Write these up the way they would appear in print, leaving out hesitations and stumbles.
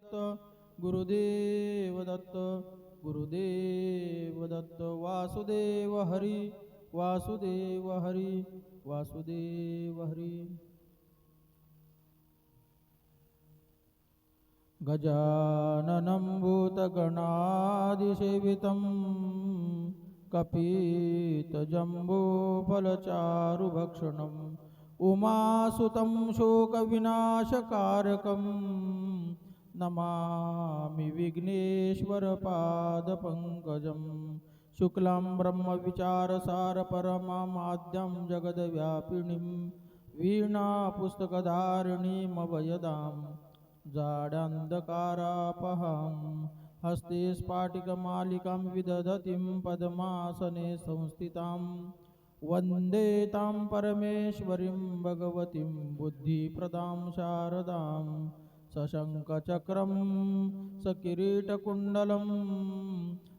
दत्त गुरुदेव दत्त गुरुदेव दत्त वासुदेव हरी वासुदेव हरी वासुदेव हरी. गजाननं भूतगणादिसेवितं कपितजम्बूफलचारुभक्षणम् उमासुतं शोकविनाशकारकं नमामि विघ्नेश्वरपादपङ्कजं. शुक्लां ब्रह्मविचारसारपरमाद्यं जगद्व्यापिनीं वीणापुस्तकधारिणीमभयदां जाड्यान्धकारापहां. हस्ते स्फाटिकमालिकां विदधतीं पद्मासने संस्थितां वन्दे तां परमेश्वरीं भगवतीं बुद्धिप्रदां शारदां. सशङ्खचक्रं सकिरीटकुण्डलं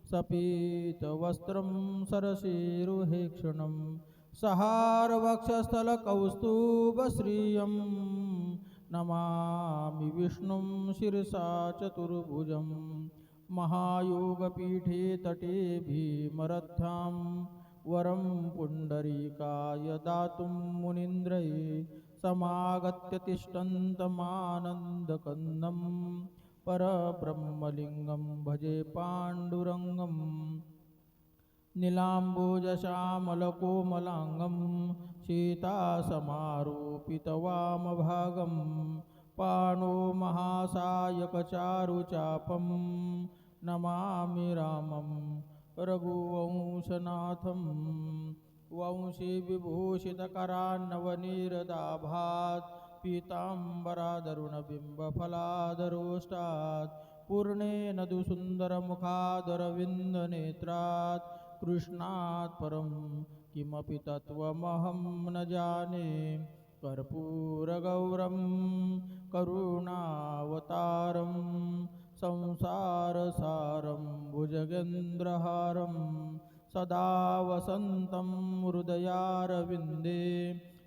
सपीतवस्त्रं सरसीरुहेक्षणं सहारवक्षस्थलकौस्तुभश्रियं नमामि विष्णुं शिरसा चतुर्भुजं. महायोगपीठे तटे भीमरथ्यां वरं पुण्डरीकाय दातुं मुनीन्द्रये समागत्य तिष्ठन्तमानन्दकन्दं परब्रह्मलिङ्गं भजे पाण्डुरङ्गं. नीलाम्बुजश्यामलकोमलाङ्गं सीतासमारोपितवामभागं पाणो महासायकचारुचापं नमामि रामं रघुवंशनाथं. वंशी विभूषितकरान्नवनीरदाभात् पीताम्बरादरुणबिम्बफलादरोष्टात् पूर्णेन दुसुन्दरमुखादरविन्दनेत्रात् कृष्णात् परं किमपि तत्त्वमहं न जाने. कर्पूरगौरं करुणावतारं संसारसारं भुजगेन्द्रहारं सदा वसन्तं हृदयारविन्दे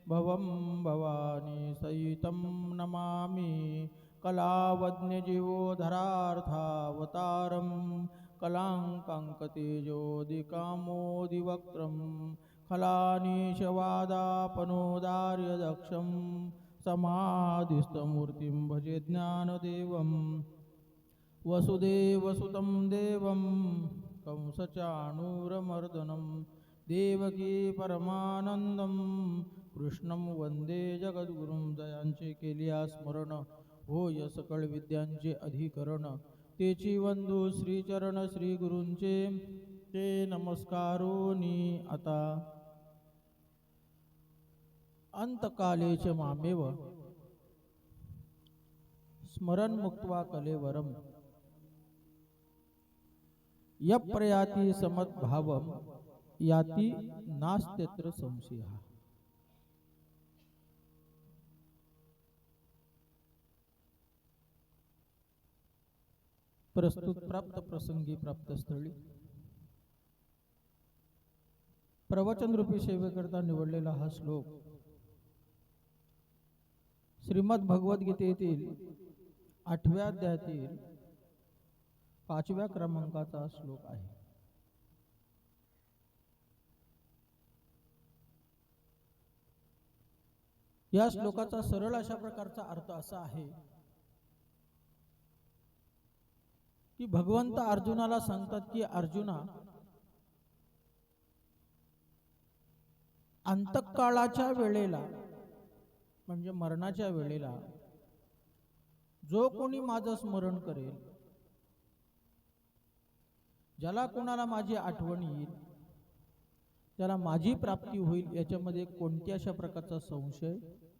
भवं भवानी सहितं नमामि. कलावज्ञजीवोधरार्थावतारं कलाङ्काङ्कतेजोदिकामोदिवक्त्रं खलानीशवादापनोदार्यदक्षं समाधिस्थमूर्तिं भजे ज्ञानदेवं. वसुदेवसुतं देवं कंसचाणूरमर्दनं देवकी परमानंदं कृष्णं वंदे जगद्गुरुं. दयांचे केलिया स्मरण होय सकळ विद्यांचे अधिकरण. तेची वंदू श्रीचरण श्री गुरूंचे ते नमस्कारोनी आता. अंतकालेच मामेव स्मरण मुक्त्वा कलेवरम यप्रयाति समद्भावम याति नास्त्यत्र संशयः. प्रस्तुत प्राप्त प्रसंगी प्राप्त स्थळी प्रवचन रूपी सेवेकरता निवडलेला हा श्लोक श्रीमद भगवद्गीतेतील 8व्या अध्यायातील 5व्या क्रमांकाचा श्लोक आहे. या श्लोकाचा सरळ अशा प्रकारचा अर्थ असा आहे की भगवंत अर्जुनाला सांगतात की अर्जुना, अंतकाळाच्या वेळेला म्हणजे मरणाच्या वेळेला जो कोणी माझं स्मरण करेल, ज्याला कोणाला माझी आठवण येईल, त्याला माझी प्राप्ती होईल याच्यामध्ये कोणत्याशा प्रकारचा संशय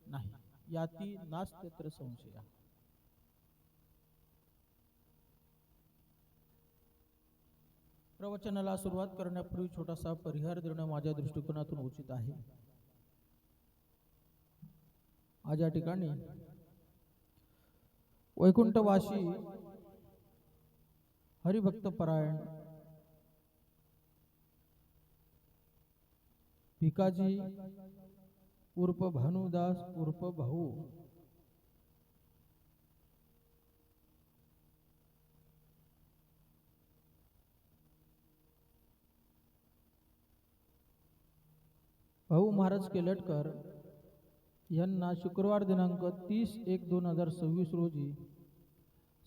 नाही. याती नास्त्यत्र संशय. प्रवचनाला सुरुवात करण्यापूर्वी छोटासा परिहार देणं माझ्या दृष्टिकोनातून उचित आहे. आज या ठिकाणी वैकुंठवासी हरिभक्त परायण भिकाजी उर्फ भानुदास उर्फ भाऊ भाऊ महाराज केलटकर यांना शुक्रवार दिनांक 30/1/2026 रोजी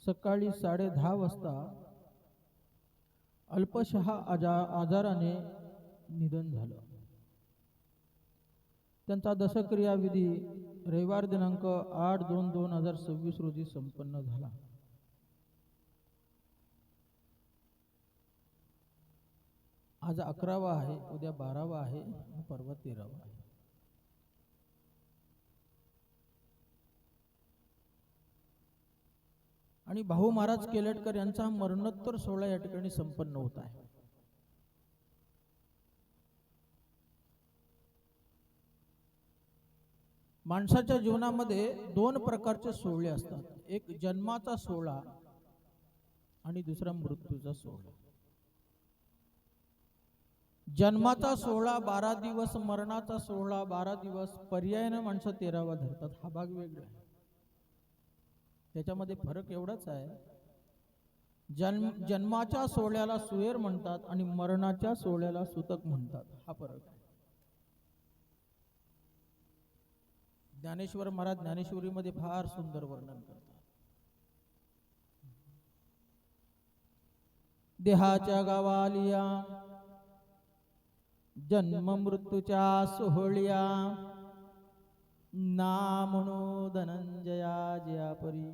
सकाळी 10:30 वाजता अल्पशः आजाराने निधन झालं. त्यांचा दशक्रिया विधी रविवार दिनांक 8/2/2026 रोजी संपन्न झाला. आज 11वा आहे, उद्या 12वा आहे, परवा 13वा आहे. आणि भाऊ महाराज केलटकर यांचा मरणोत्तर सोहळा या ठिकाणी संपन्न होत आहे. माणसाच्या जीवनामध्ये 2 प्रकारचे सोहळे असतात. एक जन्माचा सोहळा आणि दुसरा मृत्यूचा सोहळा. जन्माचा सोहळा 12 दिवस, मरणाचा सोहळा 12 दिवस, पर्यायाने माणसं 13वा धरतात. हा भाग वेगळा आहे. त्याच्यामध्ये फरक एवढाच आहे, जन्माच्या सोहळ्याला सुयर म्हणतात आणि मरणाच्या सोहळ्याला सुतक म्हणतात. हा फरक आहे. ज्ञानेश्वर महाराज ज्ञानेश्वरीमध्ये फार सुंदर वर्णन करतात. देहाच्या गावालिया जन्म मृत्यूच्या सोहळ्या, ना म्हणू धनंजया जया परी.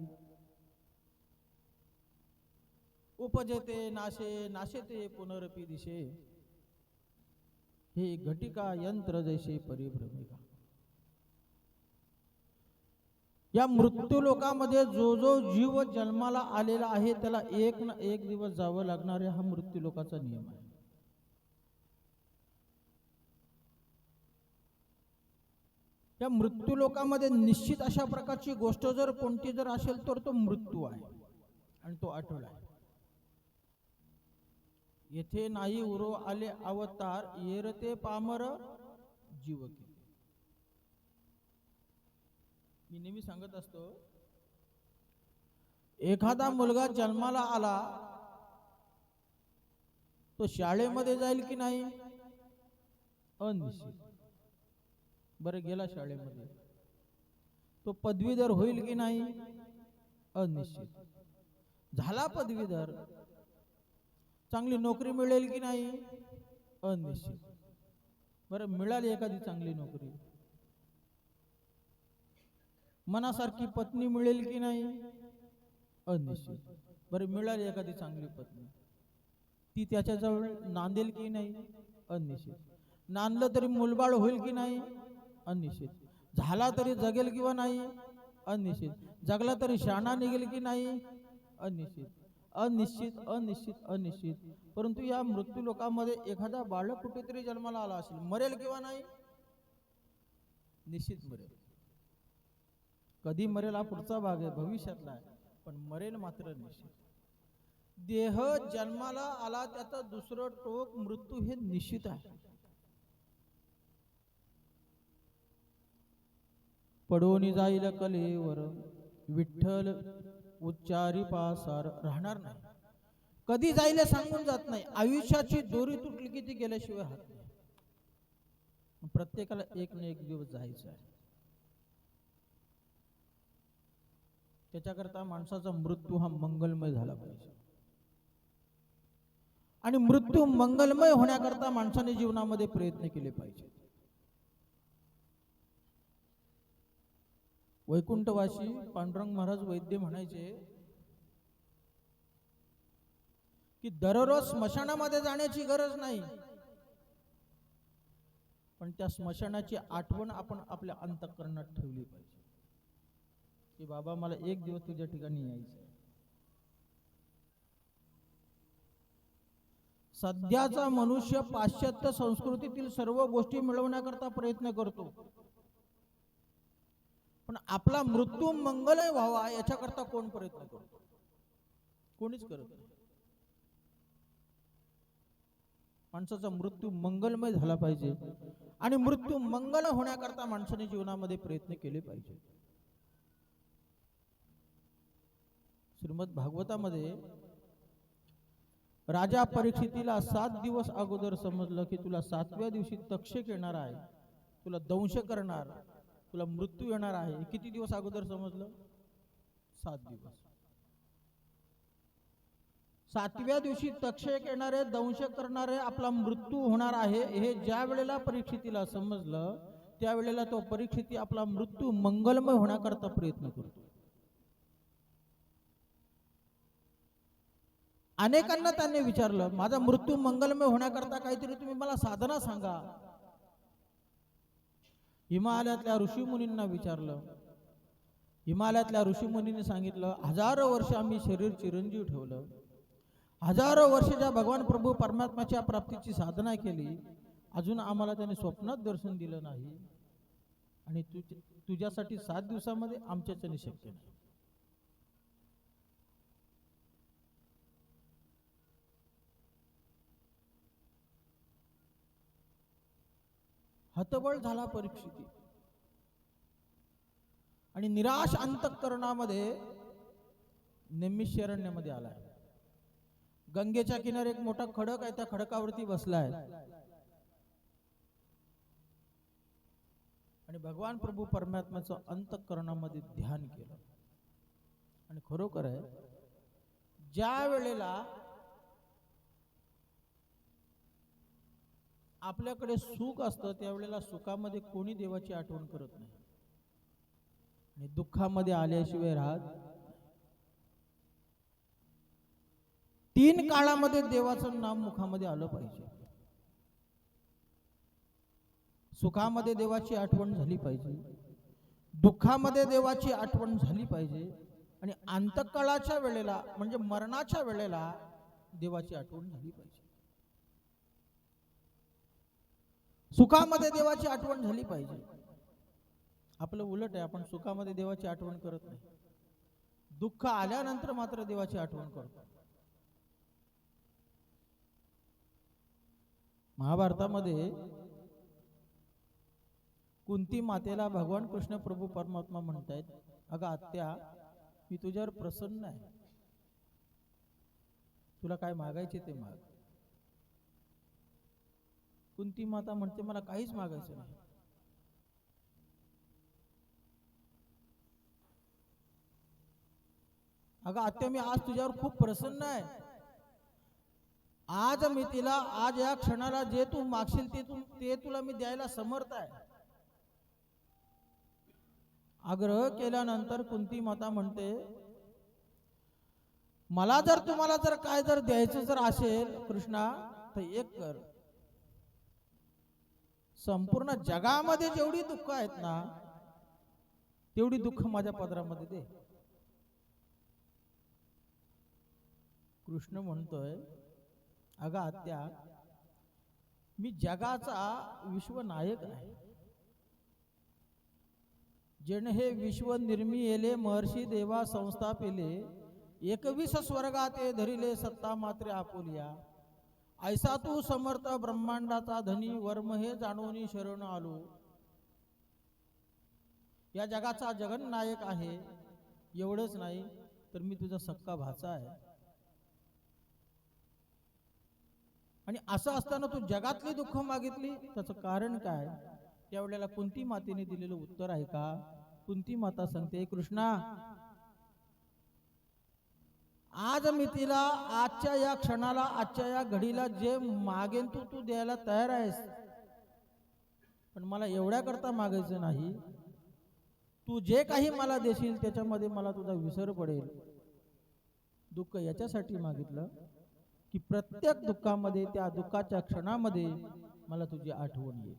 उपजते नाशे, नाशेते पुनरपी दिशे, हे घटिका यंत्र जैसे परिभ्रमिका. या मृत्यू लोकामध्ये जो जो जीव जन्माला आलेला आहे त्याला एक ना एक दिवस जावं लागणार आहे. हा मृत्यू लोकाचा नियम आहे. या मृत्यू लोकामध्ये निश्चित अशा प्रकारची गोष्ट जर कोणती जर असेल तर तो मृत्यू आहे आणि तो आठवडा आहे. येथे नाही उरो आले अवतार, येरते पामर जीवकी. मी नेहमी सांगत असतो, एखादा मुलगा जन्माला आला तो शाळेमध्ये जाईल की नाही अनिश्चित. बरं, गेला शाळेमध्ये, तो पदवीधर होईल की नाही अनिश्चित. झाला पदवीधर, चांगली नोकरी मिळेल की नाही अनिश्चित. बरं, मिळाली एखादी चांगली नोकरी, मनासारखी पत्नी मिळेल की नाही अनिश्चित. बरं, मिळाली एखादी चांगली पत्नी, ती त्याच्याजवळ नांदेल की नाही अनिश्चित. नांदलं तरी मुलबाळ होईल की नाही अनिश्चित. झाला तरी जगेल किंवा नाही अनिश्चित. जगला तरी शाणा निघेल की नाही अनिश्चित. अनिश्चित अनिश्चित अनिश्चित. परंतु या मृत्यू लोकांमध्ये एखादा बालक कुठेतरी जन्माला आला असेल, मरेल किंवा नाही निश्चित मरेल. कधी मरेल हा पुढचा भाग आहे, भविष्यातला आहे, पण मरेल मात्र निश्चित. देह जन्माला आला त्याचा दुसरं टोक मृत्यू हे निश्चित आहे. पडोनी जाईल कलेवर, विठ्ठल उच्चारी पासार राहणार नाही. कधी जाईल सांगून जात नाही. आयुष्याची दोरी तुटली की ती गेल्याशिवाय राहत नाही. प्रत्येकाला एक ना एक दिवस जायचं आहे. त्याच्याकरता माणसाचा मृत्यू हा मंगलमय झाला पाहिजे. आणि मृत्यू मंगलमय होण्याकरता माणसाने जीवनामध्ये प्रयत्न केले पाहिजे. वैकुंठवासी पांडुरंग महाराज वैद्य म्हणायचे की दररोज स्मशानामध्ये जाण्याची गरज नाही, पण त्या स्मशानाची आठवण आपण आपल्या अंतःकरणात ठेवली पाहिजे की बाबा मला एक दिवस तुझ्या ठिकाणी यायचं. सध्याचा मनुष्य पाश्चात्य संस्कृतीतील सर्व गोष्टी मिळवण्याकरता प्रयत्न करतो, पण आपला मृत्यू मंगलमय व्हावा याच्याकरता कोण प्रयत्न करतो? कोणीच करत नाही. माणसाचा मृत्यू मंगलमय झाला पाहिजे आणि मृत्यू मंगल होण्याकरता माणसाने जीवनामध्ये प्रयत्न केले पाहिजे. श्रीमद भागवतामध्ये राजा परीक्षितीला 7 दिवस अगोदर समजलं की तुला 7व्या दिवशी तक्षक येणार आहे तुला दंश करणार, तुला मृत्यू येणार आहे. किती दिवस अगोदर समजलं? 7 दिवस. 7व्या दिवशी तक्षक येणारे, दंश करणारे, आपला मृत्यू होणार आहे हे ज्या वेळेला परीक्षितीला समजलं, त्यावेळेला तो परीक्षिती आपला मृत्यू मंगलमय होण्याकरता प्रयत्न करतो. अनेकांना त्यांनी विचारलं, माझा मृत्यू मंगलमय होण्याकरता काहीतरी तुम्ही मला साधना सांगा. हिमालयातल्या ऋषीमुनींना विचारलं. हिमालयातल्या ऋषीमुनींनी सांगितलं, हजारो वर्ष आम्ही शरीर चिरंजीव ठेवलं, हजारो वर्ष ज्या भगवान प्रभू परमात्म्याच्या प्राप्तीची साधना केली, अजून आम्हाला त्याने स्वप्नात दर्शन दिलं नाही, आणि तुझ्यासाठी 7 दिवसामध्ये आमच्याच्याने शक्य नाही. हतबल झाला परीक्षिती आणि निराश अंतःकरणामध्ये नैमिषारण्यामध्ये आलाय. गंगेच्या किनारी एक मोठा खडक आहे, त्या खडकावरती बसलाय आणि भगवान प्रभू परमात्म्याचं अंतःकरणामध्ये ध्यान केलं. आणि खरोखर आहे, ज्या वेळेला आपल्याकडे सुख असतं त्यावेळेला सुखामध्ये कोणी देवाची आठवण करत नाही, आणि दुःखामध्ये आल्याशिवाय राहत. 3 काळामध्ये देवाचं नाम मुखामध्ये आलं पाहिजे. सुखामध्ये देवाची आठवण झाली पाहिजे, दुःखामध्ये देवाची आठवण झाली पाहिजे, आणि अंतकाळाच्या वेळेला म्हणजे मरणाच्या वेळेला देवाची आठवण झाली पाहिजे. सुखामध्ये देवाची आठवण झाली पाहिजे. आपलं उलट आहे, आपण सुखामध्ये देवाची आठवण करत नाही, दुःख आल्यानंतर मात्र देवाची आठवण करतो. महाभारतामध्ये कुंती मातेला भगवान कृष्ण प्रभू परमात्मा म्हणतायत, अगं आत्या, मी तुझ्यावर प्रसन्न आहे, तुला काय मागायचे ते माग. कुंती माता म्हणते, मला काहीच मागायचं नाही. अगं आत्या, मी आज तुझ्यावर खूप प्रसन्न आहे, आज मी तिला, आज या क्षणाला जे तू मागशील ते तुला मी द्यायला समर्थ आहे. आग्रह केल्यानंतर कुंती माता म्हणते, मला जर तुम्हाला जर काय जर द्यायचं जर असेल कृष्णा, तर एक कर, संपूर्ण जगामध्ये जेवढी दुःख आहेत ना, तेवढी दुःख माझ्या पदरामध्ये दे. कृष्ण म्हणतोय, अगं आत्या, मी जगाचा विश्वनायक आहे, जेणे हे विश्व निर्मिले, महर्षी देवा संस्थापिले, 21 स्वर्गाते धरिले, सत्ता मात्रे आपुलिया, ऐसा तू समर्थ ब्रह्मांडाचा धनी, वर्म हे जाणून शरण आलो. या जगाचा जगन्नायक आहे. एवढंच नाही तर मी तुझा सक्का भाचा आहे. आणि असं असताना तू जगातली दुःख मागितली, त्याचं कारण काय? त्यावेळेला कुंती मातेने दिलेलं उत्तर आहे का? कुंती माता सांगते, कृष्णा, आज मी तिला आजच्या या क्षणाला, आजच्या या घडीला जे मागेन तू द्यायला तयार आहेस, पण मला एवढ्या करता मागायचं नाही, तू जे काही मला देशील त्याच्यामध्ये मला तुझा विसर पडेल. दुःख याच्यासाठी मागितलं की प्रत्येक दुःखामध्ये, त्या दुःखाच्या क्षणामध्ये मला तुझी आठवण येईल.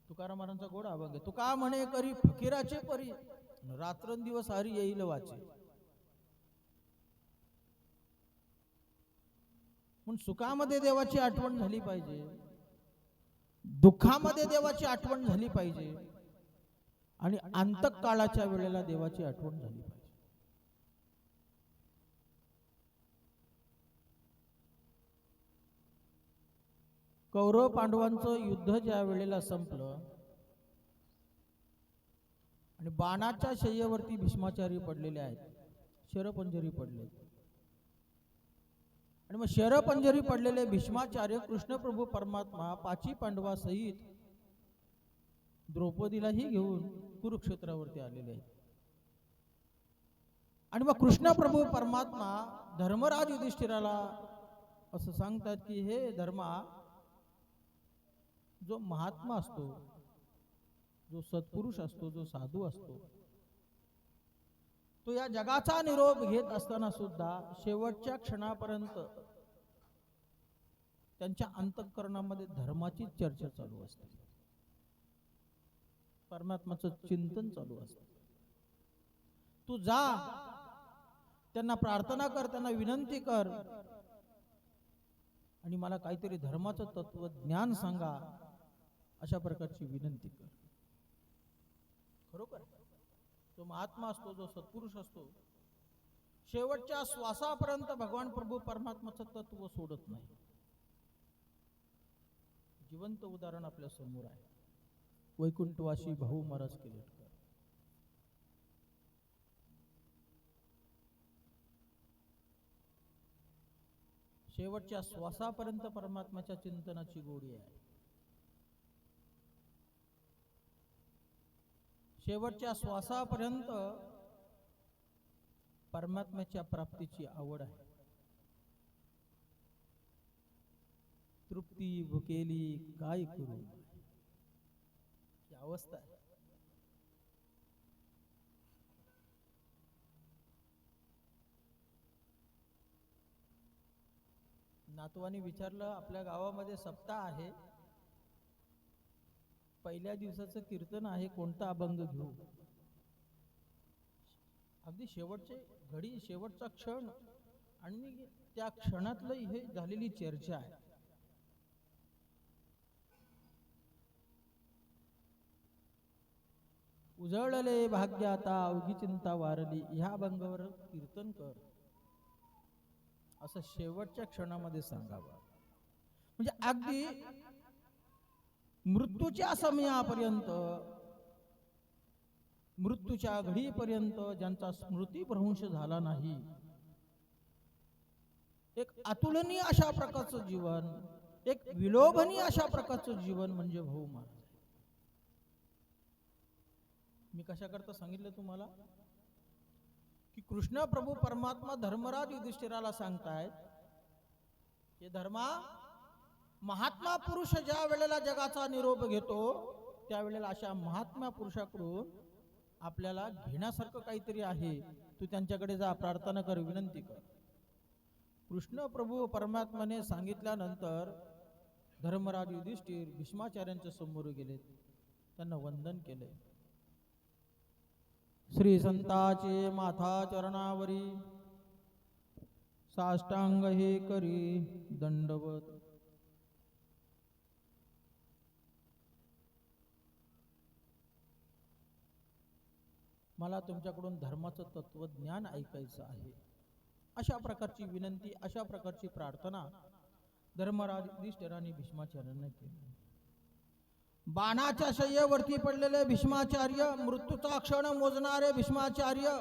तुकाराम महाराजांचा गोड अभंग आहे, तुका म्हणे करी फकीराचे परी, रात्रंदिवस हरी येईल वाचे. पण सुखामध्ये देवाची आठवण झाली पाहिजे, दुःखामध्ये देवाची आठवण झाली पाहिजे, आणि अंतकाळाच्या वेळेला देवाची आठवण झाली पाहिजे. कौरव पांडवांचं युद्ध ज्या वेळेला संपलं आणि बाणाच्या शय्येवरती भीष्माचार्य पडलेले आहेत, शरपंजरी पडले, आणि मग शरपंजरी पडलेले भीष्माचार्य कृष्णप्रभू परमात्मा पाची पांडवा सहित द्रौपदीलाही घेऊन कुरुक्षेत्रावरती आलेले आहेत. आणि मग कृष्णप्रभू परमात्मा धर्मराज युधिष्ठिराला असं सांगतात की हे धर्मा, जो महात्मा असतो, जो सत्पुरुष असतो, जो साधू असतो, तो या जगाचा निरोप घेत असताना सुद्धा शेवटच्या क्षणापर्यंत त्यांच्या अंतःकरणामध्ये धर्माची चर्चा चालू असते, परमात्माचं चिंतन चालू असतं. तू जा, त्यांना प्रार्थना कर, त्यांना विनंती कर आणि मला काहीतरी धर्माचं तत्वज्ञान सांगा, अशा प्रकारची विनंती कर. खरोखर जो महात्मा असतो, जो सत्पुरुष असतो, शेवटच्या श्वासापर्यंत भगवान प्रभू परमात्माचं तत्व सोडत नाही. जिवंत उदाहरण आपल्या समोर आहे, वैकुंठवासी भाऊ महाराज केलेटकर. शेवटच्या श्वासापर्यंत परमात्म्याच्या चिंतनाची गोडी आहे. शेवटच्या श्वासापर्यंत परमात्म्याच्या प्राप्तीची आवड आहे. तृप्ती भुकेली काय करू, ही अवस्था आहे. नातवानी विचारलं, आपल्या गावामध्ये सप्ताह आहे, पहिल्या दिवसाचं कीर्तन आहे, कोणता अभंग घेऊ? अगदी शेवटचे घडी, शेवटचा क्षण आणि त्या क्षणातलं हे झालेली चर्चा आहे. उजळले भाग्य आता अवघी चिंता वारली, ह्या अभंगावर कीर्तन कर, असं शेवटच्या क्षणामध्ये सांगावं. म्हणजे अगदी मृत्यूच्या समयापर्यंत, मृत्यूच्या घडीपर्यंत ज्यांचा स्मृतिभ्रंश झाला नाही, एक अतुलनीय अशा प्रकारचं जीवन, एक विलोभनीय अशा प्रकारचं जीवन म्हणजे भाऊ महाराज. मी कशा करता सांगितलं तुम्हाला की कृष्ण प्रभू परमात्मा धर्मराज युधिष्ठिराला सांगतायत की धर्मा, महात्मा पुरुष ज्या वेळेला जगाचा निरोप घेतो, त्यावेळेला अशा महात्मा पुरुषाकडून आपल्याला घेण्यासारखं काहीतरी आहे. तू त्यांच्याकडे जा, प्रार्थना कर, विनंती कर. कृष्ण प्रभू परमात्माने सांगितल्यानंतर धर्मराज युधिष्ठिर भीष्माचार्यांच्या समोर गेले, त्यांना वंदन केले. श्री संताचे माथा चरणावरी साष्टांग हे करी दंडवत. मला तुमच्याकडून धर्माचं तत्वज्ञान ऐकायचं आहे, अशा प्रकारची विनंती, अशा प्रकारची प्रार्थना धर्मराज युधिष्ठिरांनी भीष्माचार्यांना केली. बाणाच्या शय्येवरती पडलेले भीष्माचार्य, मृत्यूचा क्षण मोजणारे भीष्माचार्य,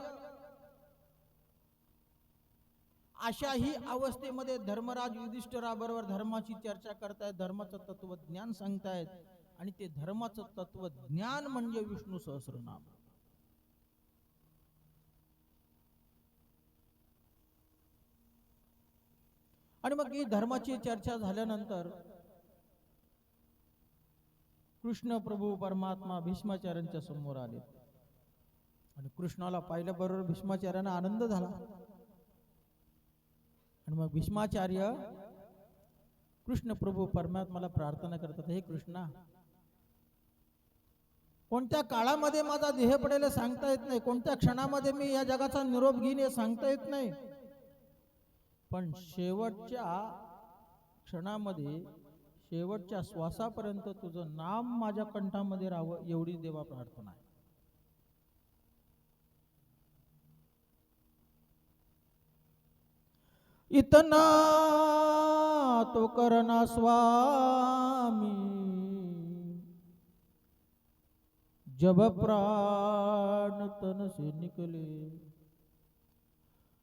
अशाही अवस्थेमध्ये धर्मराज युधिष्ठिराबरोबर धर्माची चर्चा करतायत, धर्माचं तत्वज्ञान सांगतायत. आणि ते धर्माचं तत्वज्ञान म्हणजे विष्णू सहस्रनाम. आणि मग ही धर्माची चर्चा झाल्यानंतर कृष्ण प्रभू परमात्मा भीष्माचार्यांच्या समोर आले आणि कृष्णाला पाहिल्याबरोबर भीष्माचार्यांना आनंद झाला. आणि मग भीष्माचार्य कृष्ण प्रभू परमात्माला प्रार्थना करतात, हे कृष्णा, कोणत्या काळामध्ये माझा देह पडेल सांगता येत नाही, कोणत्या क्षणामध्ये मी या जगाचा निरोप घेईन हे सांगता येत नाही, पण शेवटच्या क्षणामध्ये, शेवटच्या श्वासापर्यंत तुझं नाम माझ्या कंठामध्ये राहावं, एवढी देवा प्रार्थना आहे. इतना तो करना स्वामी, जब प्राण तन से निकले,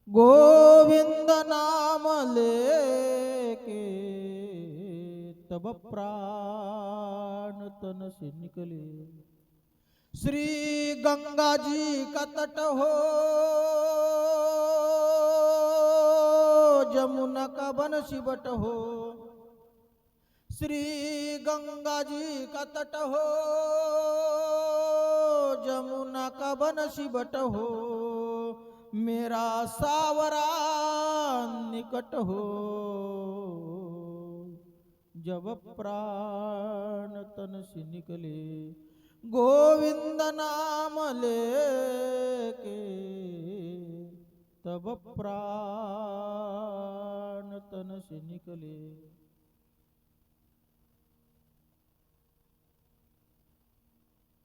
गोविंद नाम लेके तब प्राण तन से निकले। श्री गंगा जी का तट हो, जमुना का बन शिवट हो। श्री गंगा जी का तट हो, जमुना का बन शिवट हो। मेरा सावरा निकट हो, जब प्राण तन से निकले। गोविंद नाम लेके तब प्राण तन से निकले।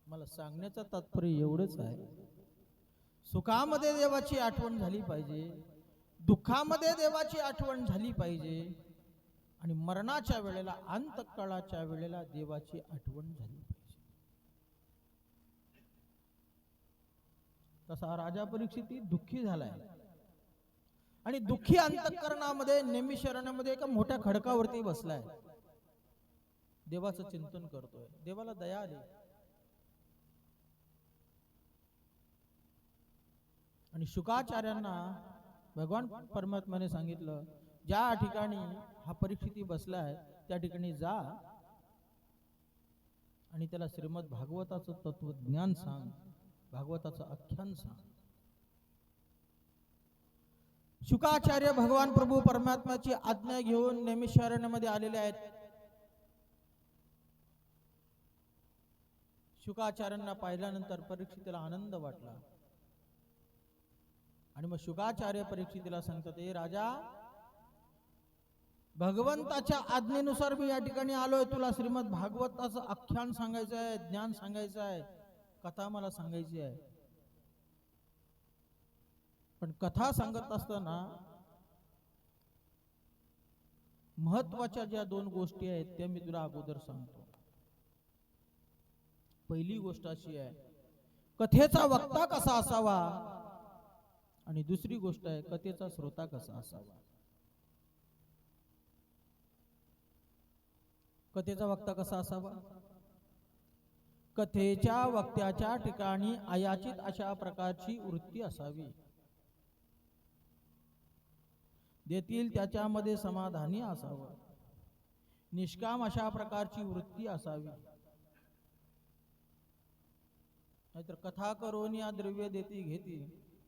मला सांगण्याचं तात्पर्य एवढंच आहे, सुखामध्ये देवाची आठवण झाली पाहिजे, दुःखामध्ये देवाची आठवण झाली पाहिजे, आणि मरणाच्या वेळेला, अंतकाळाच्या वेळेला देवाची आठवण झाली पाहिजे. तसा राजा परीक्षित दुःखी झालाय, आणि दुःखी अंतःकरणामध्ये नेहमी शरणामध्ये एका मोठ्या खडकावरती बसलाय, देवाचं चिंतन करतोय. देवाला दया आली, आणि शुकाचार्यांना भगवान परमात्म्याने सांगितलं, ज्या ठिकाणी हा परीक्षिती बसलाय त्या ठिकाणी जा आणि त्याला श्रीमद भागवताचं तत्वज्ञान सांग, भागवताचं आख्यान सांग. शुकाचार्य भगवान प्रभू परमात्म्याची आज्ञा घेऊन नैमिषारण्यामध्ये आलेले आहेत. शुकाचार्यांना पाहिल्यानंतर परीक्षितीला आनंद वाटला, आणि मग शुकाचार्य परीक्षितीला सांगतात, ए राजा, भगवंताच्या आज्ञेनुसार मी या ठिकाणी आलोय, तुला श्रीमद भागवताचं आख्यान सांगायचं आहे, ज्ञान सांगायचं आहे, कथा मला सांगायची आहे. पण कथा सांगत असताना महत्वाच्या ज्या दोन गोष्टी आहेत त्या मी तुला अगोदर सांगतो. पहिली गोष्ट अशी आहे, कथेचा वक्ता कसा असावा, आणि दुसरी गोष्ट आहे, कथेचा श्रोता कसा असावा. कथेचा वक्ता कसा असावा? कथेच्या वक्त्याच्या ठिकाणी अयाचित अशा प्रकारची वृत्ती असावी, देतील त्याच्यामध्ये समाधानी असावं, निष्काम अशा प्रकारची वृत्ती असावी. नाहीतर कथा करून या द्रव्य देती घेती,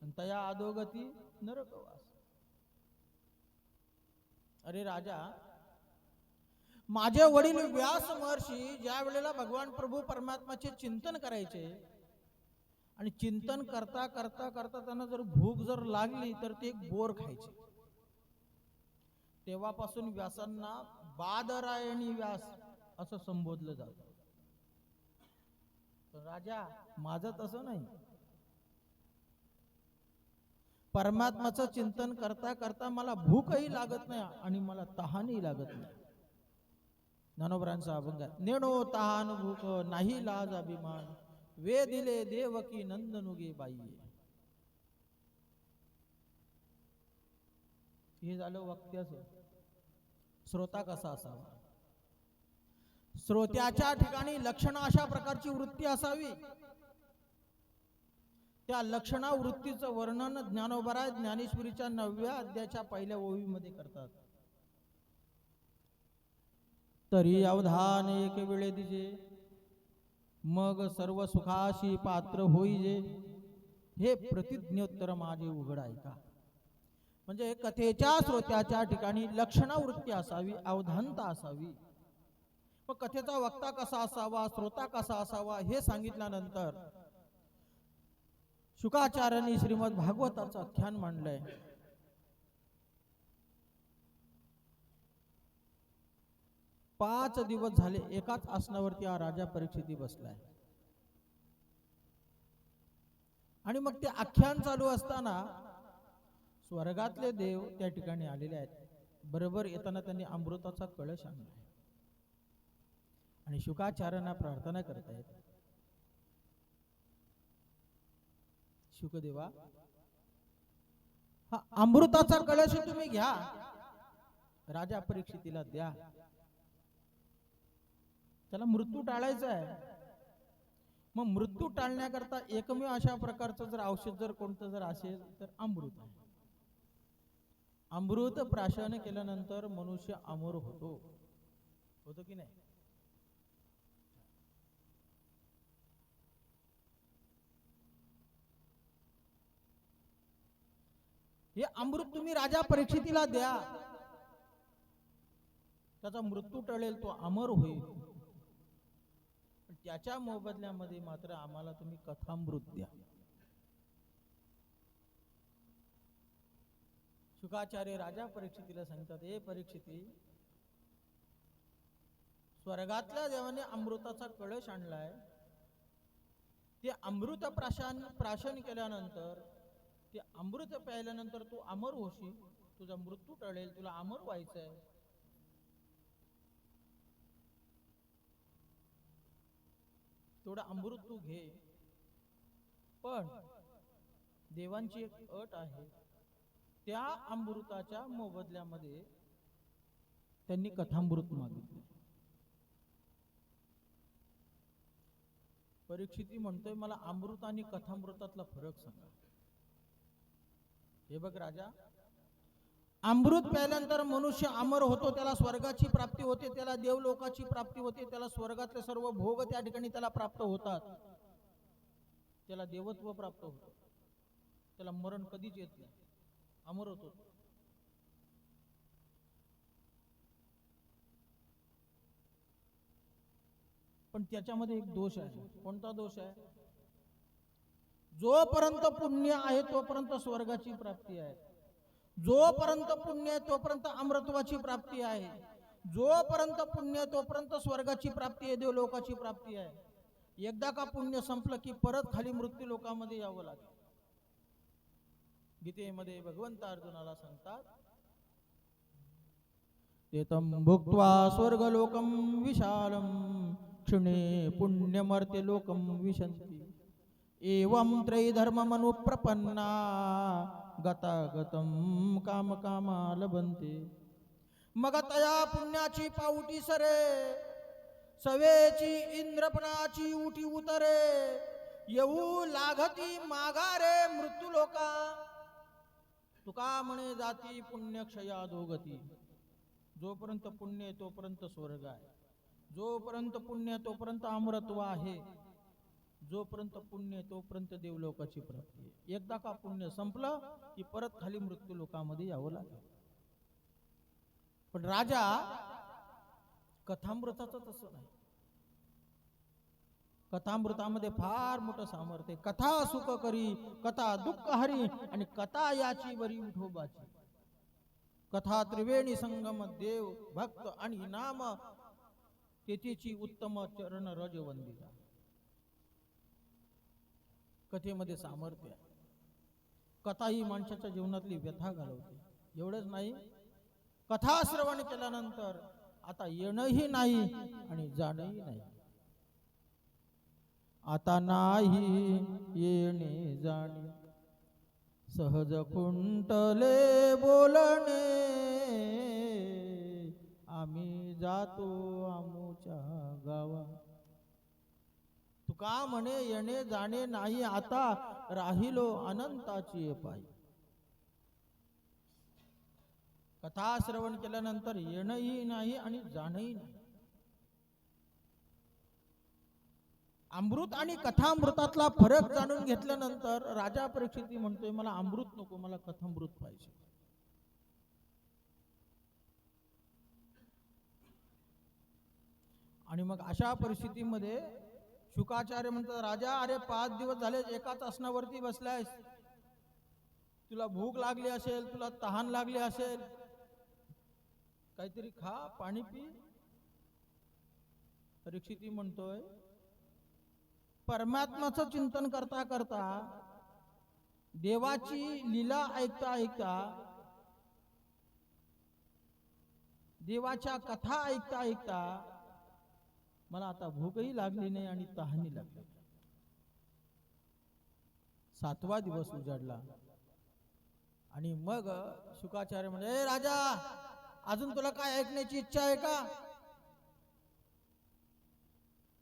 आणि तया अधोगती नरकवास. अरे राजा, माझे वडील व्यास महर्षी ज्या वेळेला भगवान प्रभू परमात्म्याचे चिंतन करायचे, आणि चिंतन करता करता करता त्यांना जर भूक जर लागली तर ते एक बोर खायचे. तेव्हापासून व्यासांना बादरायणी व्यास असं संबोधलं जातं. राजा, माझं तसं नाही. परमात्माचं चिंतन करता करता मला भूकही लागत नाही आणि मला तहानही लागत नाही. ज्ञानोबरांचा अभंग आहे, नेणो तहान भूक नाही लाज अभिमान, वे दिले देवकी नंदनुगे बाई. हे झालं वक्त्याचं. श्रोता कसा असावा? श्रोत्याच्या ठिकाणी लक्षण अशा प्रकारची वृत्ती असावी. त्या लक्षणा वृत्तीचं वर्णन ज्ञानोबराय ज्ञानेश्वरीच्या 9व्या अध्यायाच्या पहिल्या ओळीमध्ये करतात. तरी अवधान एक वेळे दिजे, मग सर्व सुखाशी पात्र होईजे, हे प्रतिज्ञोत्तर माझे उघड ऐका. म्हणजे कथेच्या श्रोत्याच्या ठिकाणी लक्षणा वृत्ती असावी, अवधानता असावी. मग कथेचा वक्ता कसा असावा, श्रोता कसा असावा हे सांगितल्यानंतर शुकाचार्यांनी श्रीमद भागवताचं आख्यान मांडलंय. 5 दिवस झाले एकाच आसनावरती हा राजा परीक्षिती बसलाय, आणि मग ते आख्यान चालू असताना स्वर्गातले देव त्या ठिकाणी आलेले आहेत. बरोबर येताना त्यांनी अमृताचा कळश आणलाय, आणि शुकाचार्यांना प्रार्थना करतायत, शुकदेवा, हा अमृताचा कळश तुम्ही घ्या, राजा परीक्षितीला द्या. त्याला मृत्यू टाळायचा आहे. मग मृत्यू टाळण्याकरता एकमेव अशा प्रकारचं जर औषध जर कोणतं जर असेल तर अमृत आहे. अमृत प्राशन केल्यानंतर मनुष्य अमर होतो. होतो की नाही? हे अमृत तुम्ही राजा परीक्षितीला द्या, त्याचा मृत्यू टळेल, तो अमर होईल. त्याच्या मोबदल्यामध्ये मात्र आम्हाला तुम्ही कथामृत द्या. शुकाचार्य राजा परीक्षितीला सांगतात, हे परीक्षिती, स्वर्गातल्या देवाने अमृताचा कळश आणलाय. ते अमृत प्राशन केल्यानंतर, ते अमृत प्यायल्यानंतर तू अमर होशील, तुझा मृत्यू टळेल, तुला अमर व्हायचंय. तेवढं अमृत तू घे. पण देवांची एक अट आहे, त्या अमृताच्या मोबदल्यामध्ये त्यांनी कथामृत मागितले. परीक्षिती म्हणतोय, मला अमृत आणि कथामृतातला फरक सांगा. हे बघ राजा, अमृत प्यायल्यानंतर मनुष्य अमर होतो, त्याला स्वर्गाची प्राप्ती होते, त्याला देवलोकाची प्राप्ती होते, त्याला स्वर्गातले सर्व भोग त्या ठिकाणी त्याला प्राप्त होतात, त्याला देवत्व प्राप्त होतं, त्याला मरण कधीच येत नाही, अमर होतो. पण त्याच्यामध्ये एक दोष आहे. कोणता दोष आहे? जोपर्यंत पुण्य आहे तोपर्यंत स्वर्गाची प्राप्ती आहे, जोपर्यंत पुण्य आहे तोपर्यंत अमृतत्वाची प्राप्ती आहे, जोपर्यंत पुण्य आहे तोपर्यंत स्वर्गाची प्राप्ती आहे, देवलोकाची प्राप्ती आहे. एकदा का पुण्य संपलं की परत खाली मृत्यू लोकामध्ये यावं लागेल. गीतेमध्ये भगवंत अर्जुनाला सांगतात, तेतं भुक्त्वा स्वर्गलोकं विशालम क्षिणे पुण्यमर्त्य लोकं विशन्ति एवं त्रैधर्ममनुप्रपन्ना गतागतं कामकामा लभन्ते. मग तया पुण्याची पाऊटी सरे, सवेची इंद्रपणाची उटी उतरे, येऊ लागती माघारे मृत्यू लोका. तुका म्हणे जाती पुण्यक्षया दोगती. जोपर्यंत पुण्य आहे तोपर्यंत स्वर्ग आहे, जोपर्यंत पुण्य आहे तोपर्यंत अमरत्व आहे, जोपर्यंत पुण्य आहे तोपर्यंत देवलोकाची प्राप्ती आहे. एकदा का पुण्य संपलं की परत खाली मृत्यू लोकामध्ये यावं लागेल. पण राजा कथामृताचं तसं नाही. कथामृतामध्ये फार मोठं सामर्थ्य. कथा सुख करी, कथा दुःख हरी, आणि कथा याची बरी विठोबाची. कथा त्रिवेणी संगम देव भक्त आणि नाम, तेथेची उत्तम चरण रज वंदिता. कथेमध्ये सामर्थ्य आहे. कथा ही माणसाच्या जीवनातली व्यथा घालवते. एवढंच नाही, कथा श्रवण केल्यानंतर आता येणंही नाही आणि जाणंही नाही. आता नाही येणे जाणे, सहज खुंटले बोलणे, आम्ही जातो आमच्या गावा. तुका म्हणे येणे जाणे नाही, आता राहिलो अनंताची पायी. कथा श्रवण केल्यानंतर येणंही नाही आणि जाणंही नाही. अमृत आणि कथामृतातला फरक जाणून घेतल्यानंतर राजा परीक्षिती म्हणतोय, मला अमृत नको, मला कथामृत पाहिजे. आणि मग अशा परिस्थितीमध्ये शुकाचार्य म्हणतात, राजा अरे 5 दिवस झाले एकाच आसनावरती बसलायस, तुला भूक लागली असेल, तुला तहान लागली असेल, काहीतरी खा, पाणी पी. परीक्षिती म्हणतोय, परमात्माचं चिंतन करता करता, देवाची लीला ऐकता ऐकता, देवाच्या कथा ऐकता ऐकता मला आता भूकही लागली नाही आणि तहानही लागली. 7वा दिवस उजाडला. आणि मग शुकाचार्य म्हणजे, ए राजा, अजून तुला काय ऐकण्याची इच्छा आहे का?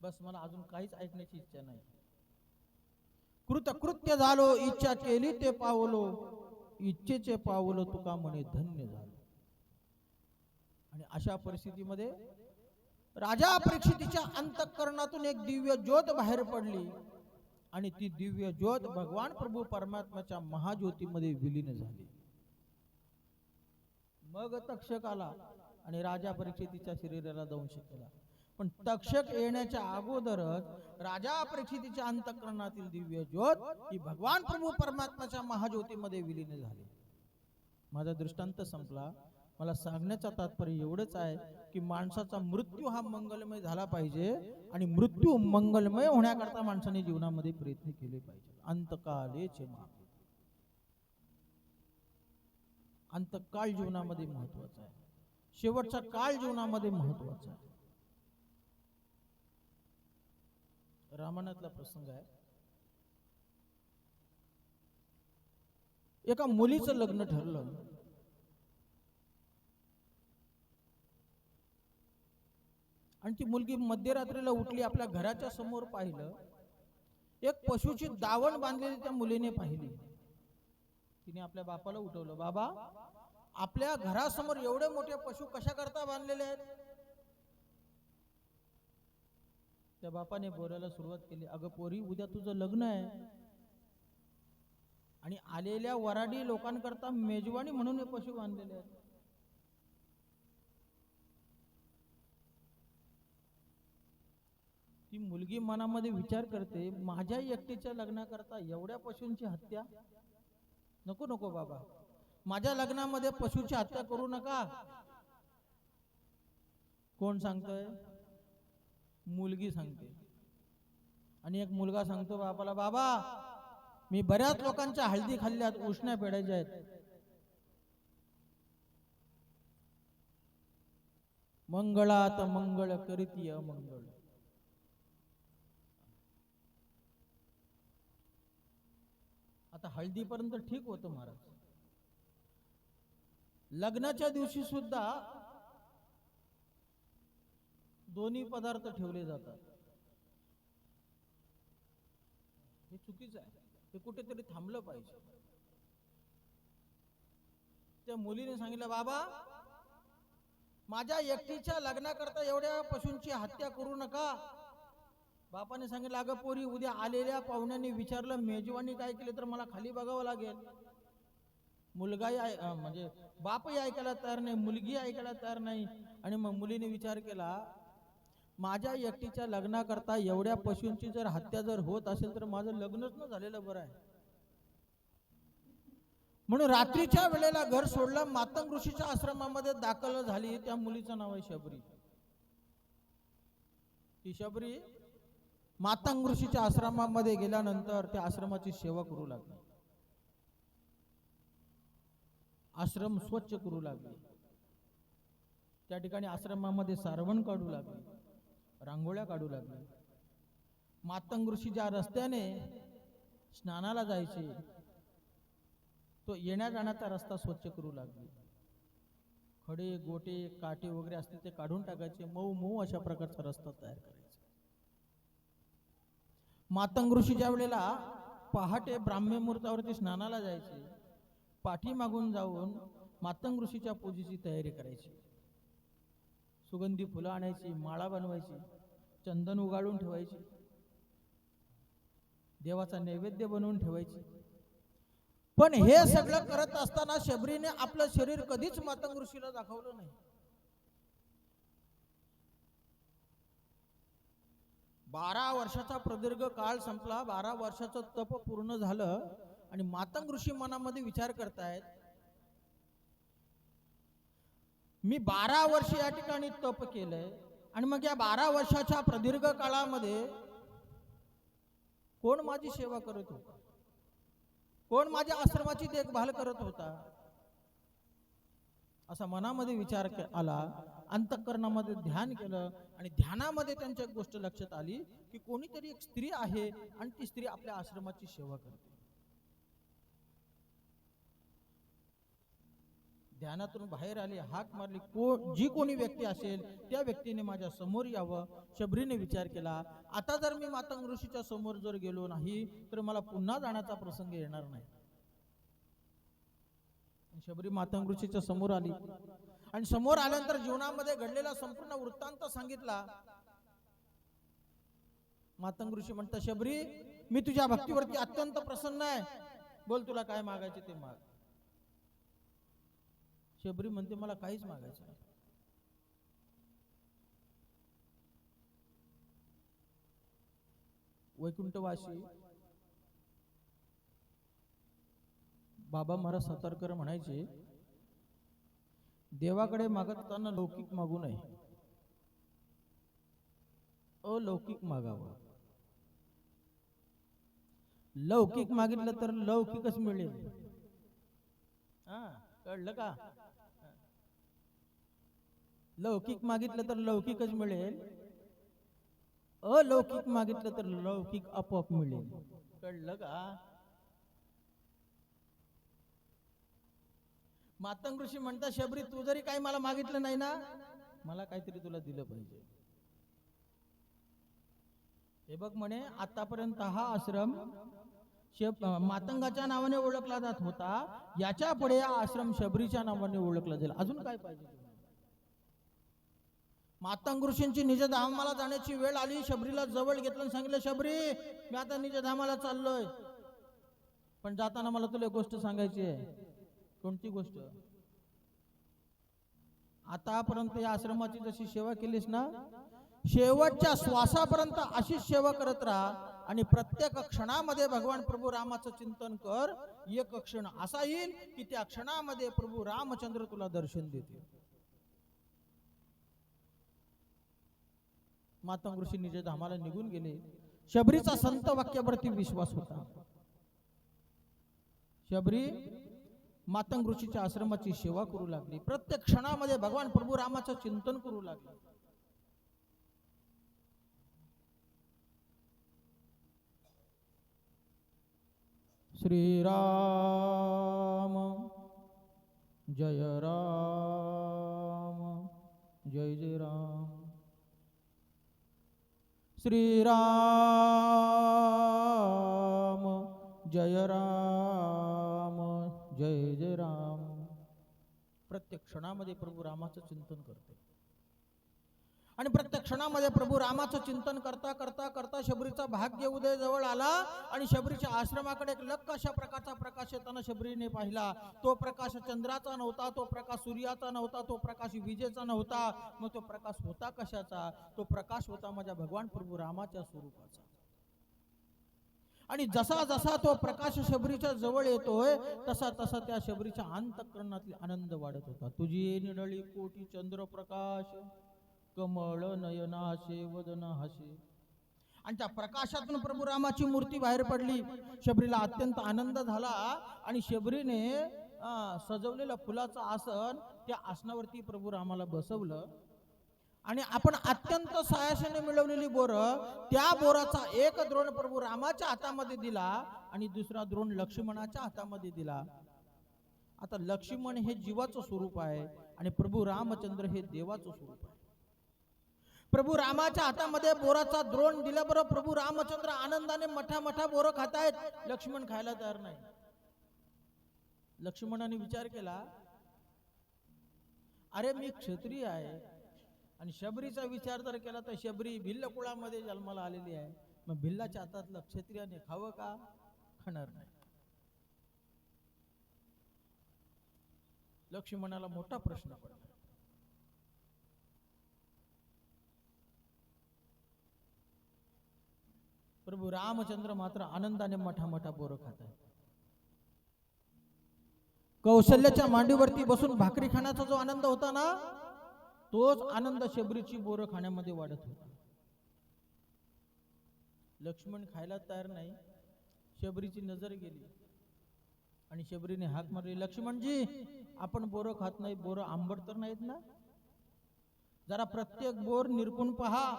बस, मला अजून काहीच ऐकण्याची इच्छा नाही. कृतकृत्य झालो, इच्छा केली ते पावलो, इच्छेचे पावलो तुका म्हणे धन्य झालो. आणि अशा परिस्थितीमध्ये राजा परीक्षितीच्या अंतःकरणातून एक दिव्य ज्योत बाहेर पडली आणि ती दिव्य ज्योत भगवान प्रभू परमात्म्याच्या महाज्योतीमध्ये विलीन झाली. मग तक्षक आला आणि राजा परीक्षितीच्या शरीराला दंश केला. पण तक्षक येण्याच्या अगोदरच राजा परीक्षितीच्या अंतःकरणातील दिव्य ज्योत ही भगवान प्रभू परमात्म्याच्या महाज्योतीमध्ये विलीन झाली. माझा दृष्टांत संपला. मला सांगण्याचं तात्पर्य एवढंच आहे की माणसाचा मृत्यू हा मंगलमय झाला पाहिजे आणि मृत्यू मंगलमय होण्याकरता माणसाने जीवनामध्ये प्रयत्न केले पाहिजे. अंतकालेचे माप, अंतकाळ जीवनामध्ये महत्वाचा आहे. शेवटचा काळ जीवनामध्ये महत्वाचा आहे. रामायणातला प्रसंग आहे. एका मुलीचं लग्न ठरलं. आणि ती मुलगी मध्यरात्रीला उठली, आपल्या घराच्या समोर पाहिलं, एक पशुची दावण बांधलेली त्या मुलीने पाहिली. तिने आपल्या बापाला उठवलं, बाबा, आपल्या घरासमोर एवढे मोठे पशु कशा करता बांधलेले आहेत? त्या बापाने बोलायला सुरुवात केली, अगं पोरी, उद्या तुझं लग्न आहे आणि आलेल्या वराडी लोकांकरता मेजवानी म्हणून हे पशु बांधलेले आहेत. ती मुलगी मनामध्ये विचार करते, माझ्या एकटीच्या लग्नाकरता एवढ्या पशूंची हत्या? नको नको बाबा, माझ्या लग्नामध्ये पशुची हत्या करू नका. कोण सांगतोय? मुलगी सांगते. आणि एक मुलगा सांगतो बापाला, बाबा, मी बऱ्याच लोकांच्या हळदी खाल्ल्यात, उष्ण्या पेढायच्या आहेत. मंगळात मंगळ करीती अमंगळ. आता हळदीपर्यंत ठीक होतं महाराज. लग्नाच्या दिवशी सुद्धा दोन्ही पदार्थ ठेवले जातात. हे चुकीचं आहे. हे कुठेतरी थांबलं पाहिजे. त्या मुलीने सांगितलं, बाबा, माझ्या एकटीच्या लग्नाकरता एवढ्या पशूंची हत्या करू नका. बापाने सांगितलं, अगं पोरी, उद्या आलेल्या पाहुण्यांनी विचारलं मेजवानी काय केली तर मला खाली बघावं लागेल. मुलगाही म्हणजे बापही ऐकायला तयार नाही, मुलगी ऐकायला तयार नाही. आणि मग मुलीने विचार केला, माझ्या एकटीच्या लग्नाकरता एवढ्या पशूंची जर हत्या जर होत असेल तर माझं लग्नच न झालेलं बरं आहे. म्हणून रात्रीच्या वेळेला घर सोडलं, मातंग ऋषीच्या आश्रमामध्ये दाखल झाली. त्या मुलीचं नाव आहे शबरी. ती शबरी मातंग ऋषीच्या आश्रमामध्ये गेल्यानंतर त्या आश्रमाची सेवा करू लागली. आश्रम स्वच्छ करू लागली. त्या ठिकाणी आश्रमामध्ये सारवण काढू लागली, रांगोळ्या काढू लागली. मातंग ऋषी ज्या रस्त्याने स्नानाला जायचे, तो येण्या जाण्याचा रस्ता स्वच्छ करू लागली. खडे, गोटे, काटे वगैरे असते ते काढून टाकायचे, मऊ मऊ अशा प्रकारचा रस्ता तयार करायचा. मातंग ऋषी ज्या वेळेला पहाटे ब्राह्मी मुहूर्तावरती स्नानाला जायचे, पाठीमागून जाऊन मातंग ऋषीच्या पूजेची तयारी करायची. सुगंधी फुलं आणायची, माळा बनवायची, चंदन उगाळून ठेवायची, देवाचा नैवेद्य बनवून ठेवायची. पण हे सगळं करत असताना शबरीने आपलं शरीर कधीच मातंग ऋषीला दाखवलं नाही. 12 वर्षाचा प्रदीर्घ काळ संपला. 12 वर्षाचं तप पूर्ण झालं आणि मातंग ऋषी मनामध्ये विचार करतायत, मी 12 वर्ष या ठिकाणी तप केलंय आणि मग या 12 वर्षाच्या प्रदीर्घ काळामध्ये कोण माझी सेवा करत होता, कोण माझ्या आश्रमाची देखभाल करत होता, असा मनामध्ये विचार आला. अंतःकरणामध्ये ध्यान केलं आणि ध्यानामध्ये त्यांच्या एक गोष्ट लक्षात आली की कोणीतरी एक स्त्री आहे आणि ती स्त्री आपल्या आश्रमाची सेवा करते. ध्यानातून बाहेर आली, हाक मारली, जी कोणी व्यक्ती असेल त्या व्यक्तीने माझ्या समोर यावं. शबरीने विचार केला, आता जर मी मातंग ऋषीच्या समोर जर गेलो नाही तर मला पुन्हा जाण्याचा प्रसंग येणार नाही. शबरी मातंग ऋषीच्या समोर आली आणि समोर आल्यानंतर जीवनामध्ये घडलेला संपूर्ण वृत्तांत सांगितला. मातंग ऋषी म्हणतात, शबरी, मी तुझ्या भक्तीवरती अत्यंत प्रसन्न आहे, बोल तुला काय मागायचे ते माग. शबरी म्हणते, मला काहीच मागायचं नाही. वैकुंठवासी बाबा महाराज सातारकर म्हणायचे, देवाकडे मागत असताना लौकिक मागू नये, अलौकिक मागावं. लौकिक मागितलं तर लौकिकच मिळेल. कळलं का? लौकिक मागितलं तर लौकिकच मिळेल, अलौकिक मागितलं तर लौकिक आपोआप मिळेल. कळलं का? मातंग ऋषी म्हणतात, शबरी, तू जरी काही मला मागितलं नाही ना, मला काहीतरी तुला दिलं पाहिजे. हे बघ म्हणे, आतापर्यंत हा आश्रम मातंगाच्या नावाने ओळखला जात होता, याच्या पुढे हा आश्रम शबरीच्या नावाने ओळखला जाईल. अजून काय पाहिजे? मातंग ऋषींची निजधामाला जाण्याची वेळ आली. शबरीला जवळ घेतलं आणि सांगितलं, शबरी, मी आता निजधामाला चाललोय, पण जाताना मला तुला गोष्ट सांगायची आहे. कोणती गोष्ट? आतापर्यंत या आश्रमाची जशी सेवा केलीस ना, शेवटच्या श्वासापर्यंत अशीच सेवा करत राहा आणि प्रत्येक क्षणामध्ये भगवान प्रभू रामाचं चिंतन कर. एक क्षण असा येईल की त्या क्षणामध्ये प्रभू रामचंद्र तुला दर्शन देतील. मातंग ऋषी निज धामाला निघून गेले. शबरीचा संत वाक्यावरती विश्वास होता. शबरी मातंग ऋषीच्या आश्रमाची सेवा करू लागली. प्रत्येक क्षणामध्ये भगवान प्रभू रामाचं चिंतन करू लागली. श्रीराम जय राम, जय जय राम. श्रीराम जय राम, जय जय राम. प्रत्येक क्षणामध्ये प्रभू रामाचं चिंतन करते आणि प्रत्येक क्षणामध्ये प्रभू रामाचं चिंतन करता करता करता शबरीचा भाग्य उदय जवळ आला आणि शबरीच्या आश्रमाकडे एक लक्ष अशा प्रकारचा प्रकाश येताना शबरीने पाहिला. तो प्रकाश चंद्राचा नव्हता, तो प्रकाश सूर्याचा नव्हता, तो प्रकाश विजेचा नव्हता. मग तो प्रकाश होता कशाचा? तो प्रकाश होता माझ्या भगवान प्रभू रामाच्या स्वरूपाचा. आणि जसा जसा तो प्रकाश शबरीच्या जवळ येतोय तसा तसा त्या शबरीच्या अंतःकरणातले आनंद वाढत होता. तुझी निडळी कोटी चंद्र प्रकाश, कमळ नयनाशे वदना हसे. आणि त्या प्रकाशातून प्रभू रामाची मूर्ती बाहेर पडली. शबरीला अत्यंत आनंद झाला आणि शबरीने सजवलेलं फुलाचं आसन, त्या आसनावरती प्रभू रामाला बसवलं आणि आपण अत्यंत सायाशाने मिळवलेली बोर, त्या बोराचा एक द्रोण प्रभू रामाच्या हातामध्ये दिला आणि दुसरा द्रोण लक्ष्मणाच्या हातामध्ये दिला. आता लक्ष्मण हे जीवाचं स्वरूप आहे आणि प्रभू रामचंद्र हे देवाचं स्वरूप आहे. प्रभू रामाच्या हातामध्ये बोराचा द्रोण दिल्याबरोबर प्रभू रामचंद्र आनंदाने मठा मठा बोरं खातायत. लक्ष्मण खायला तयार नाही. लक्ष्मणाने विचार केला, अरे मी क्षत्रिय आहे आणि शबरीचा विचार जर केला तर शबरी भिल्ल कुळामध्ये जन्माला आलेली आहे, मग भिल्लाच्या हातातलं क्षत्रियाने खावं का? खाणार नाही. लक्ष्मणाला मोठा प्रश्न पडला. प्रभू रामचंद्र मात्र आनंदाने मठा मठा बोरं खात आहेत. कौशल्याच्या मांडीवरती बसून भाकरी खाण्याचा जो आनंद होता ना, तोच आनंद शबरीची बोरं खाण्यामध्ये वाढत होता. लक्ष्मण खायला तयार नाही. शबरीची नजर गेली आणि शबरीने हाक मारली, लक्ष्मणजी, आपण बोरं खात नाही, बोरं आंबट तर नाहीत ना? जरा प्रत्येक बोर निरखून पहा.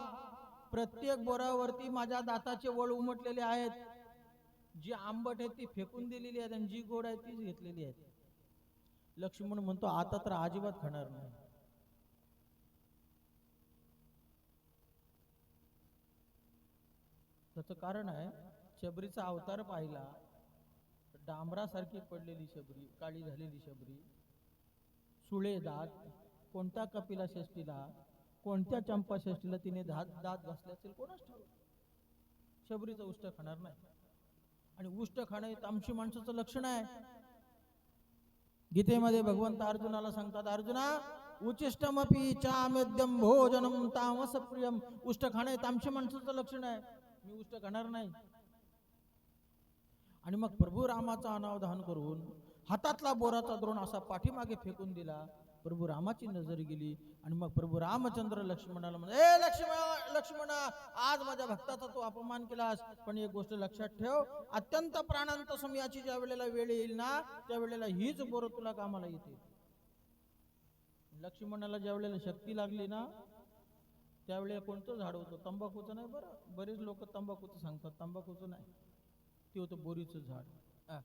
प्रत्येक बोरावरती माझ्या दाताचे वळ उमटलेले आहेत. जी आंबट आहे ती फेकून दिलेली आहेत आणि जी गोड आहे तीच घेतलेली आहेत. लक्ष्मण म्हणतो आता तर अजिबात खाणार नाही. त्याचं कारण आहे, शबरीचा अवतार पाहिला, डांबरासारखी पडलेली शबरी, काळी झालेली शबरी, सुळे दात. कोणत्या कपिला षष्टीला, कोणत्या चंपा षष्टीला तिने दात घासले असेल कोणाच ठाऊक. शबरीचं उष्ट खाणार नाही. आणि उष्ट खाणं हे तामशी माणसाचं लक्षण आहे. गीतेमध्ये भगवंत अर्जुनाला सांगतात, अर्जुना उचिष्टमपि चामेद्यम भोजनम तामस प्रियम. उष्ट खाणं हे तामशी माणसाचं लक्षण आहे. मी उष्ट खाणार नाही. आणि मग प्रभू रामाचा अनावधान करून हातातला बोराचा द्रोण असा पाठीमागे फेकून दिला. प्रभू रामाची नजर गेली आणि मग प्रभू रामचंद्र लक्ष्मणाला म्हणाले, ए लक्ष्मणा, आज माझ्या भक्ताचा तू अपमान केलास, पण एक गोष्ट लक्षात ठेव, अत्यंत प्राणांत समयाची ज्या वेळेला वेळ येईल ना, त्या वेळेला हीच बोर तुला कामाला येते. लक्ष्मणाला ज्या वेळेला शक्ती लागली ना, त्यावेळेला कोणतं झाड होतं? तंबाखूचं नाही. बरं, बरेच लोक तंबाखूचं सांगतात, तंबाखूचं नाही, ते होतं बोरीचं झाड.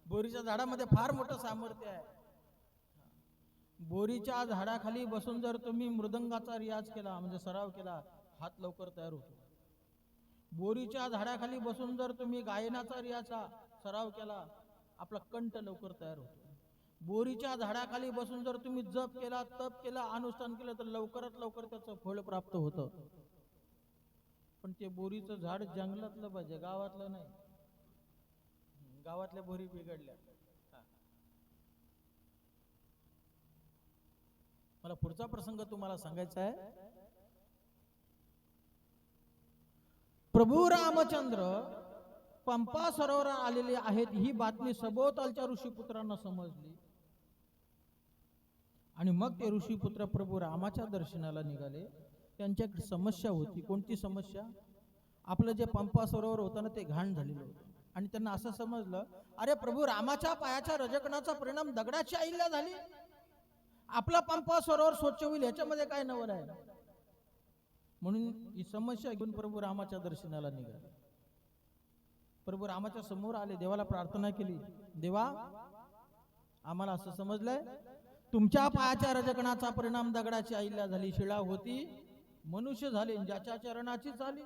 बोरीच्या झाडामध्ये फार मोठं सामर्थ्य आहे. बोरीच्या झाडाखाली बसून जर तुम्ही मृदंगाचा रियाज केला, म्हणजे सराव केला, हात लवकर तयार होतो. बोरीच्या झाडाखाली बसून जर तुम्ही गायनाचा रियाचा सराव केला, आपला कंठ लवकर तयार होतो. बोरीच्या झाडाखाली बसून जर तुम्ही जप केला, तप केला, अनुष्ठान केलं, तर लवकरात लवकर त्याचं फळ प्राप्त होतं. पण ते बोरीचं झाड जंगलातलं पाहिजे, गावातलं नाही. गावातल्या बोरी बिघडल्या. मला पुढचा प्रसंग तुम्हाला सांगायचा आहे. प्रभू रामचंद्र पंपा सरोवरात आलेले आहेत ही बातमी सभोवतालच्या ऋषीपुत्रांना समजली. आणि मग ते ऋषीपुत्र प्रभू रामाच्या दर्शनाला निघाले. त्यांच्याकडे समस्या होती. कोणती समस्या? आपलं जे पंपा सरोवर होतं ना, ते घाण झालेलं होतं. आणि त्यांना असं समजलं, अरे प्रभू रामाच्या पायाच्या रजकणाचा परिणाम दगडाची अहिल्या झाली, आपला पंपा सरोवर स्वच्छ होईल, याच्यामध्ये काय नवल आहे? म्हणून ही समस्या घेऊन प्रभू रामाच्या दर्शनाला निघाले. प्रभू रामाच्या समोर आले, देवाला प्रार्थना केली, देवा आम्हाला असं समजलंय, तुमच्या पायाच्या रजकणाचा परिणाम दगडाची अहिल्या झाली, शिळा होती मनुष्य झाले, ज्याच्या चरणाची झाली.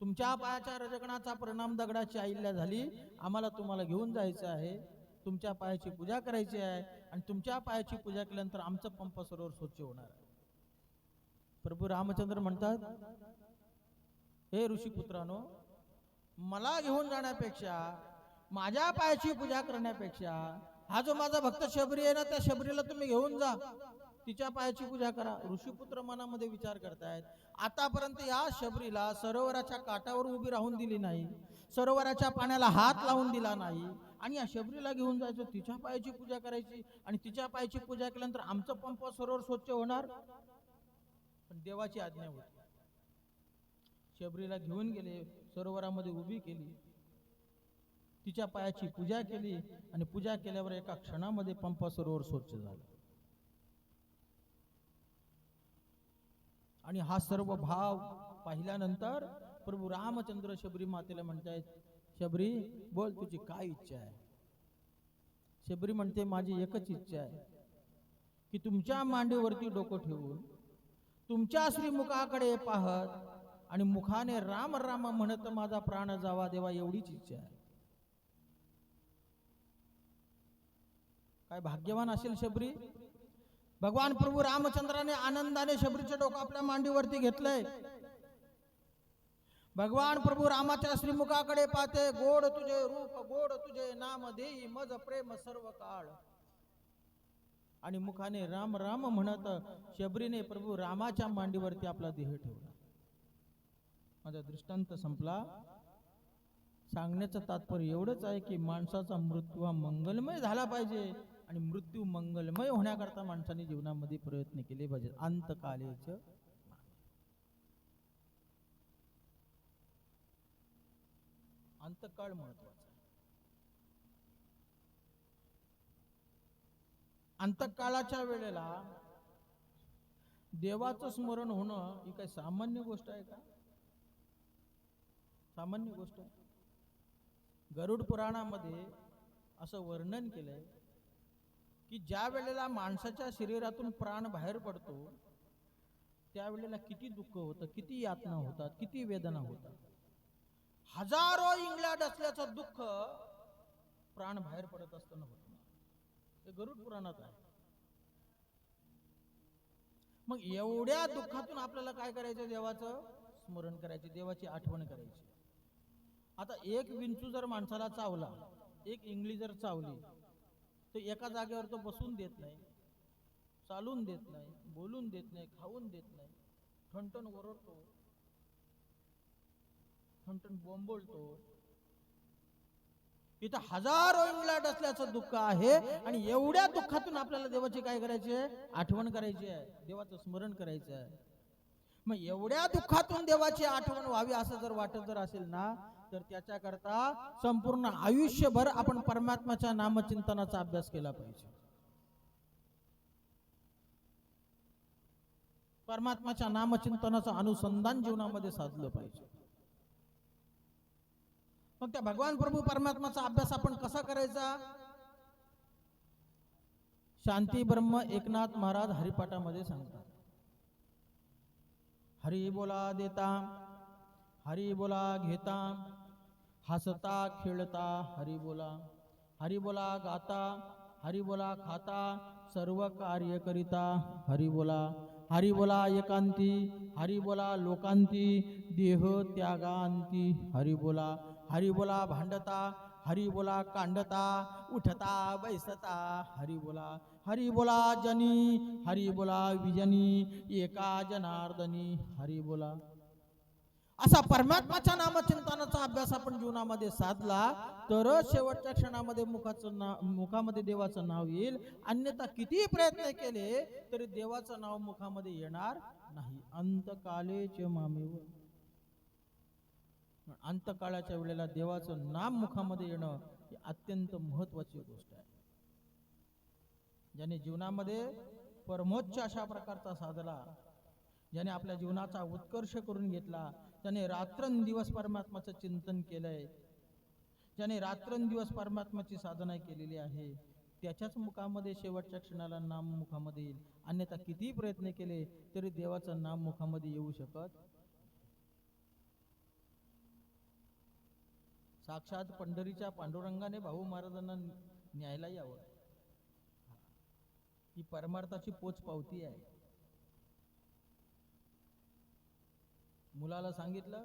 तुमच्या पायाच्या रजकणाचा परिणाम दगडाची अहिल्या झाली, आम्हाला तुम्हाला घेऊन जायचं आहे, तुमच्या पायाची पूजा करायची आहे, आणि तुमच्या पायाची पूजा केल्यानंतर आमचं पंप सरोवर स्वच्छ होणार आहे. प्रभू रामचंद्र म्हणतात, हे ऋषीपुत्रांनो, मला घेऊन जाण्यापेक्षा, माझ्या पायाची पूजा करण्यापेक्षा, हा जो माझा भक्त शबरी आहे ना, त्या शबरीला तुम्ही घेऊन जा, तिच्या पायाची पूजा करा. ऋषीपुत्र मनामध्ये विचार करतायत, आतापर्यंत या शबरीला सरोवराच्या काठावर उभी राहून दिली नाही, सरोवराच्या पाण्याला हात लावून दिला नाही, आणि या शबरीला घेऊन जायचं, तिच्या पायाची पूजा करायची, आणि तिच्या पायाची पूजा केल्यानंतर आमचं पंप सरोवर स्वच्छ होणार. पण देवाची आज्ञा होती. शबरीला घेऊन गेले, सरोवरामध्ये उभी केली, तिच्या पायाची पूजा केली, आणि पूजा केल्यावर एका क्षणामध्ये पंप सरोवर स्वच्छ झालं. आणि हा सर्व भाव पाहिल्यानंतर प्रभू रामचंद्र शबरी मातेला म्हणतायत, शबरी बोल, तुझी काय इच्छा आहे? शबरी म्हणते, माझी एकच इच्छा आहे की तुमच्या मांडीवरती डोकं ठेवून तुमच्या श्रीमुखाकडे पाहत आणि मुखाने राम राम म्हणत माझा प्राण जावा देवा, एवढीच इच्छा आहे. काय भाग्यवान असेल शबरी. भगवान प्रभू रामचंद्राने आनंदाने शबरीचं डोकं आपल्या मांडीवरती घेतलंय. भगवान प्रभू रामाच्या श्रीमुखाकडे पाहते, गोड तुझे रूप, गोड तुझे नाम, देई मज प्रेम सर्व काळ. आणि मुखाने राम राम म्हणत शबरीने प्रभू रामाच्या मांडीवरती आपला देह ठेवला. माझा दृष्टांत संपला. सांगण्याचं तात्पर्य एवढंच आहे की माणसाचा मृत्यू हा मंगलमय झाला पाहिजे, आणि मृत्यू मंगलमय होण्याकरता माणसाने जीवनामध्ये प्रयत्न केले पाहिजे. अंतकालेच अंतकाळ महत्वाचा आहे. अंतकाळाच्या वेळेला देवाचं स्मरण होणं ही काही सामान्य गोष्ट आहे का? सामान्य गोष्ट आहे? गरुड पुराणामध्ये असं वर्णन केलंय, की ज्या वेळेला माणसाच्या शरीरातून प्राण बाहेर पडतो त्यावेळेला किती दुःख होतं, किती यातना होतात, किती वेदना होतात. हजारो इंगळ्या डसल्याचं दुःख प्राण बाहेर पडत असताना होत. हे गरुड पुराणात आहे. मग एवढ्या दुःखातून आपल्याला काय करायचं? देवाचं स्मरण करायचे, देवाची आठवण करायची. आता एक विंचू जर माणसाला चावला, एक इंगळी जर चावली, तर एका जागेवर तो बसून देत नाही, चालून देत नाही, बोलून देत नाही, खाऊन देत नाही, ठणठण ओरडतो, ठणठण बोंबळतो. इथं हजारो इंगळ्या डसल्याचं दुःख आहे आणि एवढ्या दुःखातून आपल्याला देवाची काय करायची आहे? आठवण करायची आहे, देवाचं स्मरण करायचं आहे. मग एवढ्या दुःखातून देवाची आठवण व्हावी असं जर वाटत जर असेल ना, तर त्याच्याकरता संपूर्ण आयुष्यभर आपण परमात्म्याच्या नामचिंतनाचा अभ्यास केला पाहिजे. परमात्म्याच्या नामचिंतनाचं अनुसंधान जीवनामध्ये साधलं पाहिजे. मग त्या भगवान प्रभू परमात्म्याचा अभ्यास आपण कसा करायचा? शांती ब्रह्म एकनाथ महाराज हरिपाठामध्ये सांगतात, हरी बोला देता, हरी बोला घेता, हसता खेळता हरी बोला गाता, हरी बोला खाता, सर्व कार्य करिता हरी बोला एकांती, हरी बोला लोकांती, देह त्यागांती हरी बोला भांडता, हरी बोला कांडता, उठता बैसता हरी बोला जनी, हरी बोला विजनी, एका जनार्दनी हरी बोला. असा परमात्म्याच्या नामचिंतनाचा अभ्यास आपण जीवनामध्ये साधला तर शेवटच्या क्षणामध्ये मुखामध्ये देवाचं नाव येईल. अन्यथा किती प्रयत्न केले तरी देवाचं नाव मुखामध्ये येणार नाही. अंतकालेच मामेव. अंतकाळाच्या वेळेला देवाचं नाम मुखामध्ये येणं ही अत्यंत महत्वाची गोष्ट आहे. ज्याने जीवनामध्ये परमोच्च अशा प्रकारचा साधला, ज्याने आपल्या जीवनाचा उत्कर्ष करून घेतला, त्याने रात्रंदिवस परमात्म्याचं चिंतन केलंय, ज्याने रात्रंदिवस परमात्म्याची साधना केलेली आहे, त्याच्याच मुखामध्ये शेवटच्या क्षणाला नाम मुखामध्ये येईल. अन्यथा किती प्रयत्न केले तरी देवाचं नाम मुखामध्ये येऊ शकत. साक्षात पंढरीच्या पांडुरंगाने भाऊ महाराजांना न्यायला यावं, ही परमार्थाची पोच पावती आहे. मुलाला सांगितलं,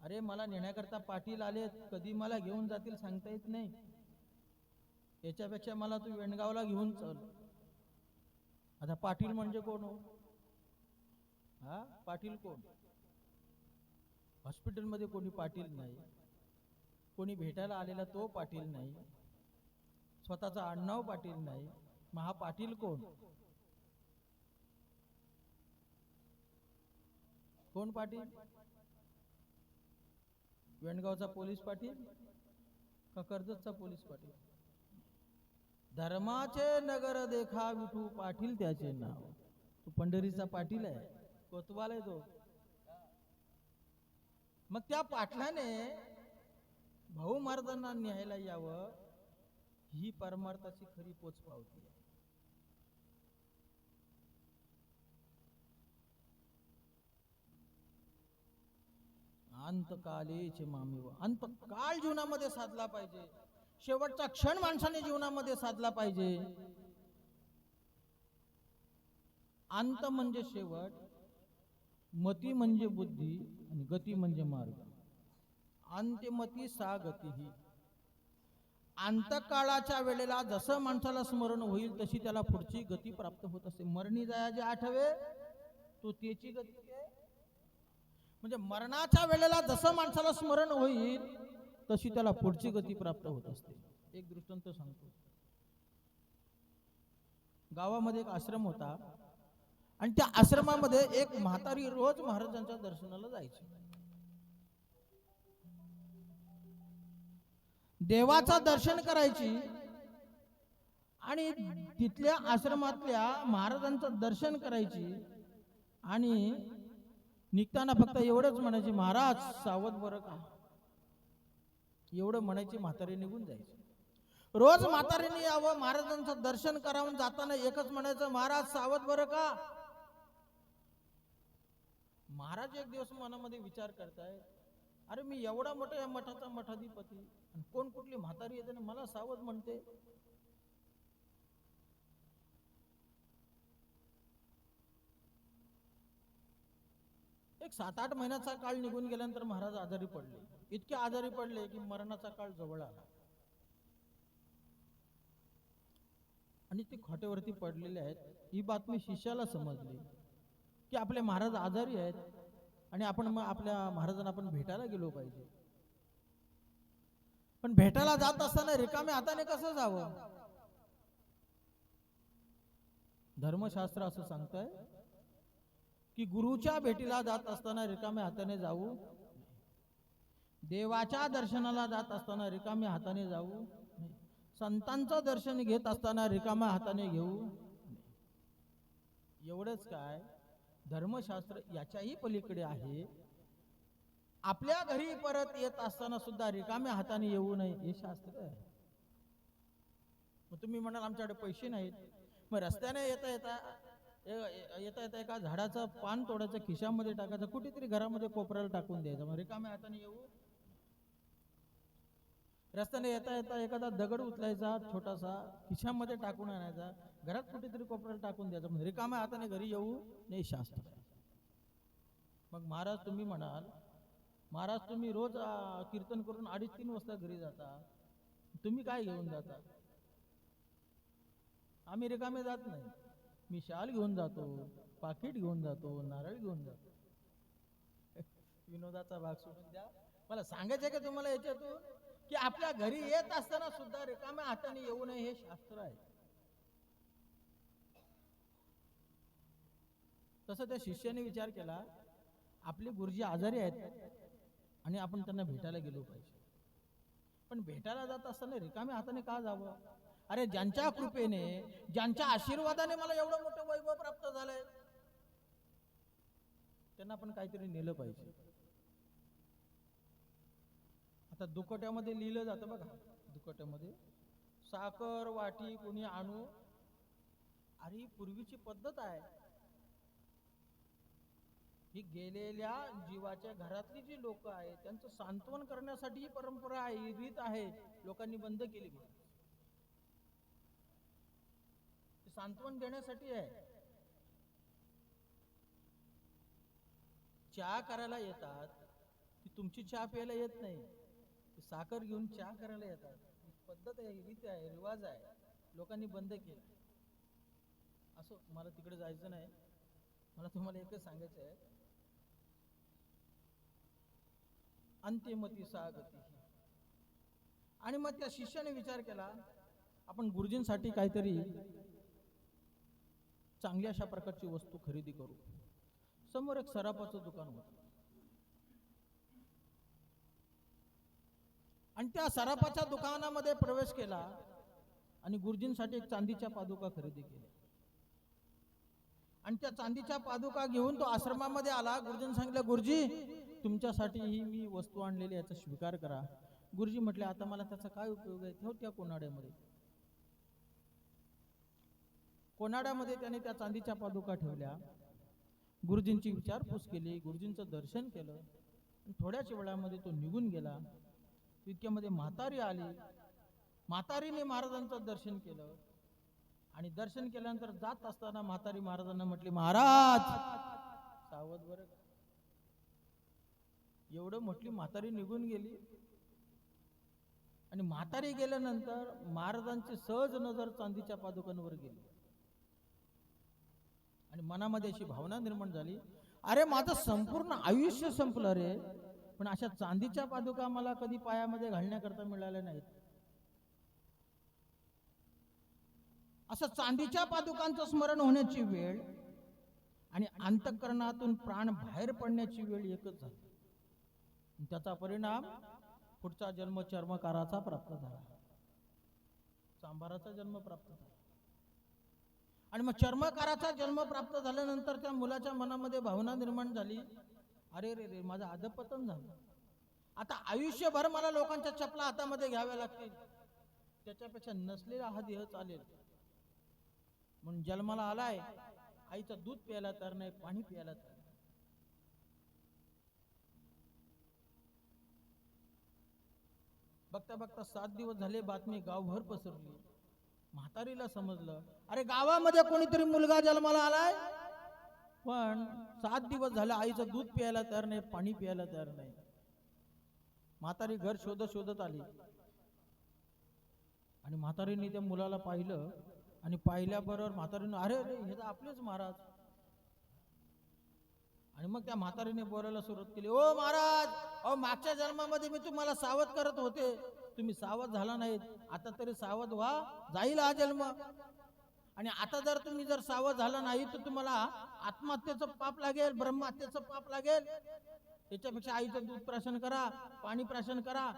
अरे मला नेण्याकरता पाटील आलेत, कधी मला घेऊन जातील सांगता येत नाही, याच्यापेक्षा मला तू वेणगावला घेऊन चल. आता पाटील म्हणजे कोण हो? हा, पाटील कोण? हॉस्पिटलमध्ये कोणी पाटील नाही, कोणी भेटायला आलेला तो पाटील नाही, स्वतःचा आडनाव पाटील नाही, मग हा पाटील कोण? कोण पाटील? वेणगावचा पोलीस पाटील का कर्जतचा पोलीस पाटील? धर्माचे नगर देखा विठू पाटील त्याचे नाव. तो पंढरीचा पाटील आहे, कोतवाल आहे तो. मग त्या पाटलाने भाऊ महाराजांना न्यायला यावं, ही परमार्थाची खरी पोच पावती आहे. अंतकालेच मामेव. अंतकाळ जीवनामध्ये साधला पाहिजे, शेवटचा क्षण माणसाने जीवनामध्ये साधला पाहिजे. अंत म्हणजे शेवट, मती म्हणजे बुद्धी आणि गती म्हणजे मार्ग. अंत्यमती सा गती ही. अंतकाळाच्या वेळेला जसं माणसाला स्मरण होईल तशी त्याला पुढची गती प्राप्त होत असते. मरणी जायाचे आठवे तो त्याची गती आहे. म्हणजे मरणाच्या वेळेला जसं माणसाला स्मरण होईल तशी त्याला पुढची गती प्राप्त होत असते. एक दृष्टांत सांगतो. गावामध्ये एक आश्रम होता आणि त्या आश्रमामध्ये एक म्हातारी रोज महाराजांच्या दर्शनाला जायची. देवाचं दर्शन करायची आणि तिथल्या आश्रमातल्या महाराजांचं दर्शन करायची आणि निघताना फक्त एवढंच म्हणायची, महाराज सावध बरं का, एवढं म्हणायची, म्हातारी निघून जायची. रोज म्हातारीने यावं, महाराजांचं दर्शन करावं, जाताना एकच म्हणायचं, महाराज सावध बरं का. महाराज एक दिवस मनामध्ये विचार करताय, अरे मी एवढा मोठा या मठाचा मठाधिपती, आणि कोण कुठली म्हातारी येते ना मला सावध म्हणते. एक 7-8 महिन्याचा काळ निघून गेल्यानंतर महाराज आजारी पडले. इतके आजारी पडले की मरणाचा काळ जवळ आला. आणि ते खोट्यावरती पडलेले आहेत. ही बातमी शिष्याला समजली की आपले महाराज आजारी आहेत आणि आपण आपल्या महाराजांना आपण भेटायला गेलो पाहिजे. पण भेटायला जात असताना रिकाम्या हाताने कसं जावं. धर्मशास्त्र असं सांगतंय की गुरुच्या भेटीला जात असताना रिकाम्या हाताने जाऊ, देवाच्या दर्शनाला जात असताना रिकाम्या हाताने जाऊ, संतांचं दर्शन घेत असताना रिकाम्या हाताने घेऊ. एवढंच काय, धर्मशास्त्र याच्याही पलीकडे आहे. आपल्या घरी परत येत असताना सुद्धा रिकाम्या हाताने येऊ नये हे शास्त्र आहे. मग तुम्ही म्हणाल आमच्याकडे पैसे नाहीत, मग रस्त्याने येता येता एका झाडाचं पान तोडायचं, खिशामध्ये टाकायचं, कुठेतरी घरामध्ये कोपऱ्याला टाकून द्यायचं, मग रिकाम्या हाताने येऊ. रस्त्याने येता येता एखादा दगड उचलायचा छोटासा, खिशामध्ये टाकून आणायचा, घरात कुठेतरी कोपऱ्याला टाकून द्यायचा, म्हणजे रिकाम्या हाताने घरी येऊ नाही शास्त्र. मग महाराज तुम्ही म्हणाल, महाराज तुम्ही रोज कीर्तन करून 2:30-3 वाजता घरी जाता, तुम्ही काय घेऊन जाता. आम्ही रिकामे जात नाही. मी शाल घेऊन जातो, पाकिट घेऊन जातो, नारळ घेऊन जातो. विनोदाचा भाग सोडून द्या, मला सांगायचं का तुम्हाला याच्यातून की आपल्या घरी येत असताना सुद्धा रिकाम्या हाताने येऊ नये हे शास्त्र आहे. तसं त्या शिष्याने विचार केला, आपले गुरुजी आजारी आहेत आणि आपण त्यांना भेटायला गेलो पाहिजे. पण भेटायला जात असताना रिकाम्या हाताने का जावं. अरे ज्यांच्या कृपेने, ज्यांच्या आशीर्वादाने मला एवढं मोठं वैभव प्राप्त झालंय, त्यांना आपण काहीतरी नेलं पाहिजे. आता दुकट्यामध्ये लिहिलं जातं बघा, दुकट्यामध्ये साखर वाटी कोणी आणू. अरे ही पूर्वीची पद्धत आहे. ही गेलेल्या जीवाच्या घरातली जी लोक आहेत त्यांचं सांत्वन करण्यासाठी ही परंपरा आहे, ही रीत आहे. लोकांनी बंद केली. सांत्वन देण्यासाठी आहे. चहा करायला येतात, तुमची चहा प्यायला येत नाही, साखर घेऊन चहा करायला येतात. ही पद्धत आहे, रीत आहे, रिवाज आहे. लोकांनी बंद केला. असं मला तिकडे जायचं नाही. मला तुम्हाला एकच सांगायचं आहे, अंत्यमती सागती. आणि मग त्या शिष्याने विचार केला, आपण गुरुजींसाठी काहीतरी चांगली अशा प्रकारची वस्तू खरेदी करू. समोर एक सराफाचं दुकान होतं आणि त्या सराफाच्या दुकानामध्ये प्रवेश केला आणि गुरुजींसाठी एक चांदीच्या पादुका खरेदी केल्या. आणि त्या चांदीच्या पादुका घेऊन तो आश्रमामध्ये आला. गुरुजींनी सांगितलं, गुरुजी तुमच्यासाठी ही मी वस्तू आणलेली, याचा स्वीकार करा. गुरुजी म्हटले, आता मला त्याचा काय उपयोग आहे. ठेव त्या कोनाड्यामध्ये. कोनाड्यामध्ये त्याने त्या चांदीच्या पादुका ठेवल्या. गुरुजींची विचारपूस केली, गुरुजींचं दर्शन केलं. थोड्याच वेळामध्ये तो निघून गेला. इतक्यामध्ये म्हातारी आली. म्हातारीने महाराजांचं दर्शन केलं आणि दर्शन केल्यानंतर जात असताना म्हातारी महाराजांना म्हटली, महाराज सावध बरं. एवढं म्हटली, म्हातारी निघून गेली. आणि म्हातारी गेल्यानंतर महाराजांची सहज नजर चांदीच्या पादुकांवर गेली आणि मनामध्ये अशी भावना निर्माण झाली, अरे माझं संपूर्ण आयुष्य संपलं रे, पण अशा चांदीच्या पादुका मला कधी पायामध्ये घालण्याकरता मिळाल्या नाहीत. असं चांदीच्या पादुकांचं स्मरण होण्याची वेळ आणि अंतःकरणातून प्राण बाहेर पडण्याची वेळ एकच झाली. त्याचा परिणाम पुढचा जन्म चर्मकाराचा प्राप्त झाला, चांभाराचा जन्म प्राप्त झाला. आणि मग चर्मकाराचा जन्म प्राप्त झाल्यानंतर त्या मुलाच्या मनामध्ये भावना निर्माण झाली, अरे रे रे माझं अधपतन झालं. आता आयुष्यभर मला लोकांच्या चपला हातामध्ये घ्याव्या लागतील. त्याच्यापेक्षा नसलेला हा देह चालेल. म्हणून जन्माला आलाय, आईचं दूध प्यायला तर नाही, पाणी प्यायला तर नाही. बघता बघता 7 दिवस झाले, बातमी गावभर पसरली. म्हातारीला समजलं, अरे गावामध्ये कोणीतरी मुलगा जन्माला आलाय, पण 7 दिवस झाले आईचं दूध प्यायला तयार नाही, पाणी प्यायला तयार नाही. म्हातारी घर शोधत शोधत आली आणि म्हातारीने त्या मुलाला पाहिलं आणि पाहिल्याबरोबर म्हातारीने, अरे अरे हे तर आपलेच महाराज. आणि मग त्या म्हातारीने बोलायला सुरुवात केली, ओ महाराज, अहो मागच्या जन्मामध्ये मी तुम्हाला सावध करत होते, तुम्ही सावध झाला नाहीत, आता तरी सावध व्हा, जाईल हा जन्म. आणि आता जर तुम्ही सावध झाला नाही तर तुम्हाला आत्महत्येचं पाप लागेल, ब्रह्महत्येचं पाप लागेल. त्याच्यापेक्षा आईचं दूध प्राशन करा, पाणी प्राशन करा.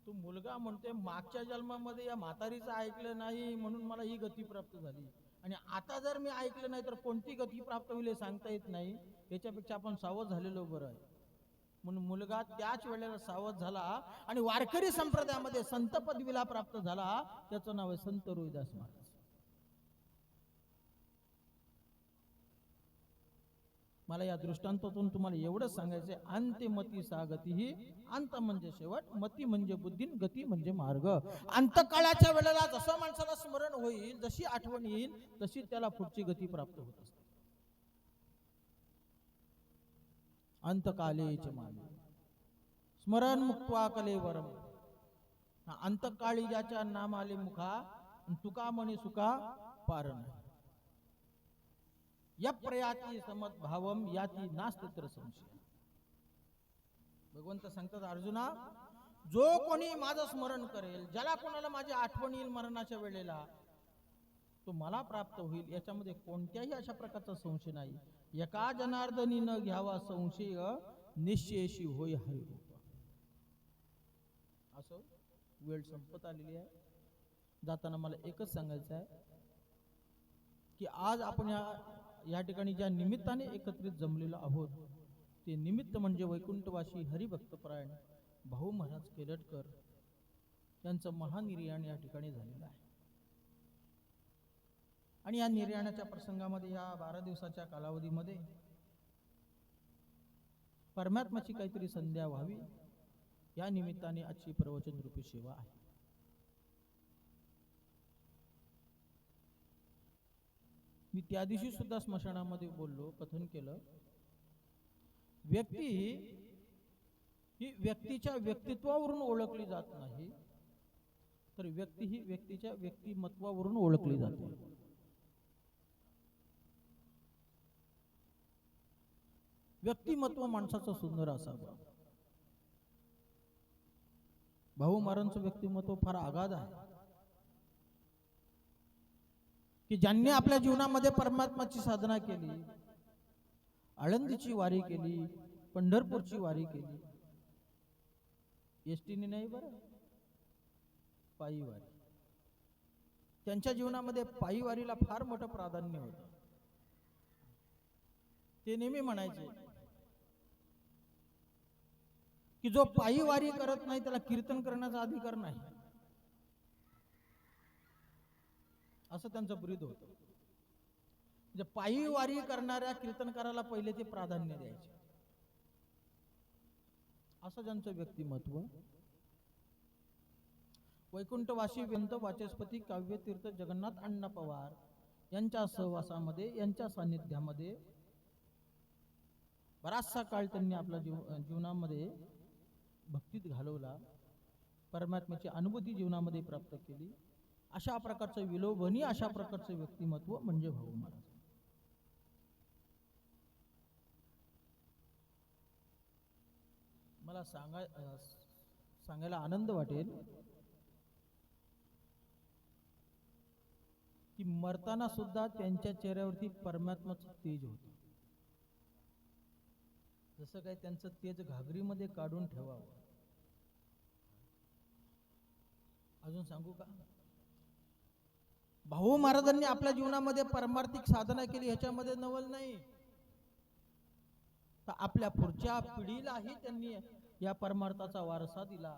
तो मुलगा म्हणते, मागच्या जन्मामध्ये या म्हातारीचं ऐकलं नाही म्हणून मला ही गती प्राप्त झाली, आणि आता जर मी ऐकलं नाही तर कोणती गती प्राप्त होईल सांगता येत नाही. याच्यापेक्षा आपण सावध झालेलो बरं आहे. म्हणून मुलगा त्याच वेळेला सावध झाला आणि वारकरी संप्रदायामध्ये संत पदवीला प्राप्त झाला. त्याचं नाव आहे संत रोहिदास महाराज. मला या दृष्टांतातून तुम्हाला एवढंच सांगायचंय, अंत्यमती सागती ही, अंत म्हणजे शेवट, मती म्हणजे बुद्धी, गती म्हणजे मार्ग. अंतकाळाच्या वेळेला जसं माणसाला स्मरण होईल, जशी आठवण येईल, तशी त्याला पुढची गती प्राप्त होत असते. अंतकालेच माले स्मरण मुक्त्वा कलेवरम. अंतकाळी ज्याच्या नाम आले मुखा, तुका म्हणे सुका पार नाही. या प्रयाती समत भावम याती नास्तित्र संशय. भगवंत सांगतात, अर्जुना, जो कोणी माझं स्मरण करेल, ज्याला कोणाला माझी आठवण येईल मरणाच्या वेळेला, तो मला प्राप्त होईल, याच्यामध्ये कोणत्याही अशा प्रकारचा संशय नाही. एका जनार्दनी न घ्यावा संशय, निश्चयशी होय हरिरूप. असं वेळ संपत आलेली आहे. जाताना मला एकच सांगायचं आहे की आज आपण या ठिकाणी ज्या निमित्ताने एकत्रित जमलेलो आहोत, ते निमित्त म्हणजे वैकुंठवासी हरिभक्तपरायण भाऊ महाराज केलटकर यांचं महानिर्याण या ठिकाणी झालेलं आहे. आणि या निर्याणाच्या प्रसंगामध्ये, या 12 दिवसाच्या कालावधीमध्ये परमात्म्याची काहीतरी संध्या व्हावी, या निमित्ताने आजची प्रवचन रूपी सेवा आहे. मी त्या दिवशी सुद्धा स्मशानामध्ये बोललो, कथन केलं, व्यक्ती ही व्यक्तीच्या व्यक्तित्वावरून ओळखली जात नाही, तर व्यक्ती ही व्यक्तीच्या व्यक्तिमत्वावरून ओळखली जाते. व्यक्तिमत्व माणसाचं सुंदर असावं. भाऊ महाराजांचं व्यक्तिमत्व फार आगाध आहे की ज्यांनी आपल्या जीवनामध्ये परमात्म्याची साधना केली, आळंदीची वारी केली, पंढरपूरची वारी केली, एसटीने नाही बरं, पायी वारी. त्यांच्या जीवनामध्ये पायी वारीला फार मोठं प्राधान्य होतं. ते नेहमी म्हणायचे की जो पायी वारी करत नाही त्याला कीर्तन करण्याचा अधिकार नाही, असं त्यांचं ब्रीद होतं. म्हणजे पायी वारी करणाऱ्या कीर्तनकाराला पहिले ते प्राधान्य द्यायचे, असं ज्यांचं व्यक्तिमत्व. वैकुंठवासी व्यंत वाचस्पती काव्यतीर्थ जगन्नाथ अण्णा पवार यांच्या सहवासामध्ये, यांच्या सान्निध्यामध्ये बराचसा काळ त्यांनी आपल्या जीवनामध्ये भक्तीत घालवला, परमात्म्याची अनुभूती जीवनामध्ये प्राप्त केली. अशा प्रकारचं विलोभनीय अशा प्रकारचं व्यक्तिमत्व म्हणजे भाऊ महाराज. मला सांगायला आनंद वाटेल की मरताना सुद्धा त्यांच्या चेहऱ्यावरती परमात्म्याचं तेज होतं. जसं काही त्यांचं तेज घागरीमध्ये काढून ठेवावं. अजून सांगू का? भाऊ महाराजांनी आपल्या जीवनामध्ये परमार्थिक साधना केली, ह्याच्यामध्ये नवल नाही. तर आपल्या पुढच्या पिढीलाही त्यांनी या परमार्थाचा वारसा दिला.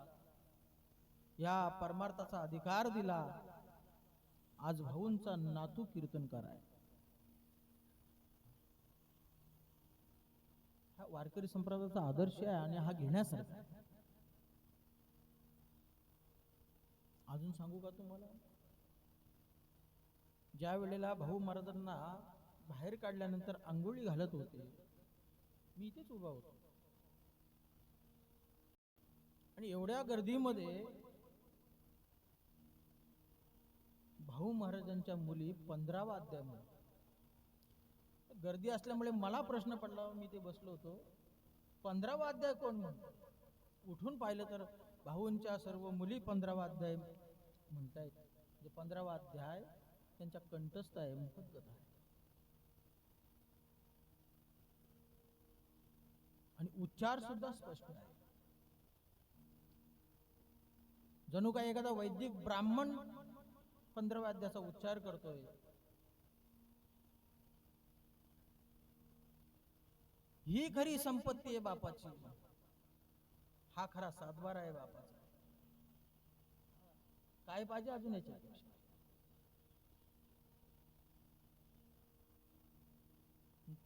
या परमार्थाचा अधिकार दिला. आज भाऊंचा नातू कीर्तनकार आहे. हा वारकरी संप्रदायाचा आदर्श आहे आणि हा घेण्यासारखा आहे. अजून सांगू का तुम्हाला, ज्या वेळेला भाऊ महाराजांना बाहेर काढल्यानंतर आंघोळी घालत होते, मी इथेच उभा होतो आणि एवढ्या गर्दीमध्ये भाऊ महाराजांच्या मुली 15वा अध्याय म्हणतात. गर्दी असल्यामुळे मला प्रश्न पडला, मी ते बसलो होतो, 15वा अध्याय कोण म्हणतो? उठून पाहिलं तर भाऊंच्या सर्व मुली 15वा अध्याय म्हणतायत. म्हणजे 15वा अध्याय त्यांच्या कंठस्थ आहे, मुखगत आहे. आणि उच्चार सुद्धा स्पष्ट आहे. जणू काय एखादा वैदिक ब्राह्मण 15व्या अध्यायाचा उच्चार करतोय. ही खरी संपत्ती आहे बापाची, हा खरा सातबार आहे बापाचा. काय पाहिजे अजून याच्यापेक्षा?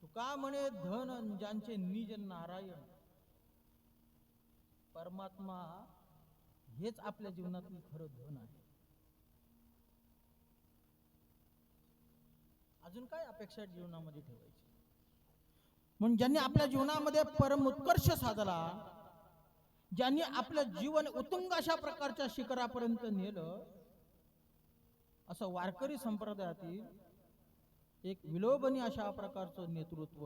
तुका म्हणे धन ज्यांचे निज नारायण, परमात्मा हेच आपल्या जीवनातलं खरं धन आहे. अजून काय अपेक्षा जीवनामध्ये ठेवायची? म्हणून ज्यांनी आपल्या जीवनामध्ये परम उत्कर्ष साधला, ज्यांनी आपलं जीवन उत्तुंग अशा प्रकारच्या शिखरापर्यंत नेलं, असं वारकरी संप्रदायातील एक विलोभनीय अशा प्रकारचं नेतृत्व,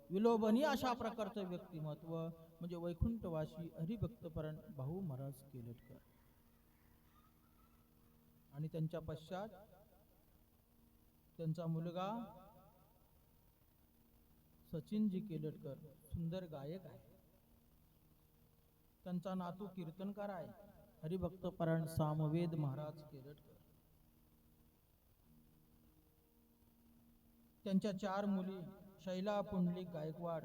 विलोभनीय अशा प्रकारचं व्यक्तिमत्व म्हणजे वैकुंठवासी हरिभक्तपरायण भाऊ महाराज केलटकर. आणि त्यांच्या पश्चात त्यांचा मुलगा सचिनजी केलटकर सुंदर गायक आहे. त्यांचा नातू कीर्तनकार आहे, हरिभक्तपरायण सामवेद महाराज केलटकर. त्यांच्या 4 मुली शैला पुंडलिक गायकवाड,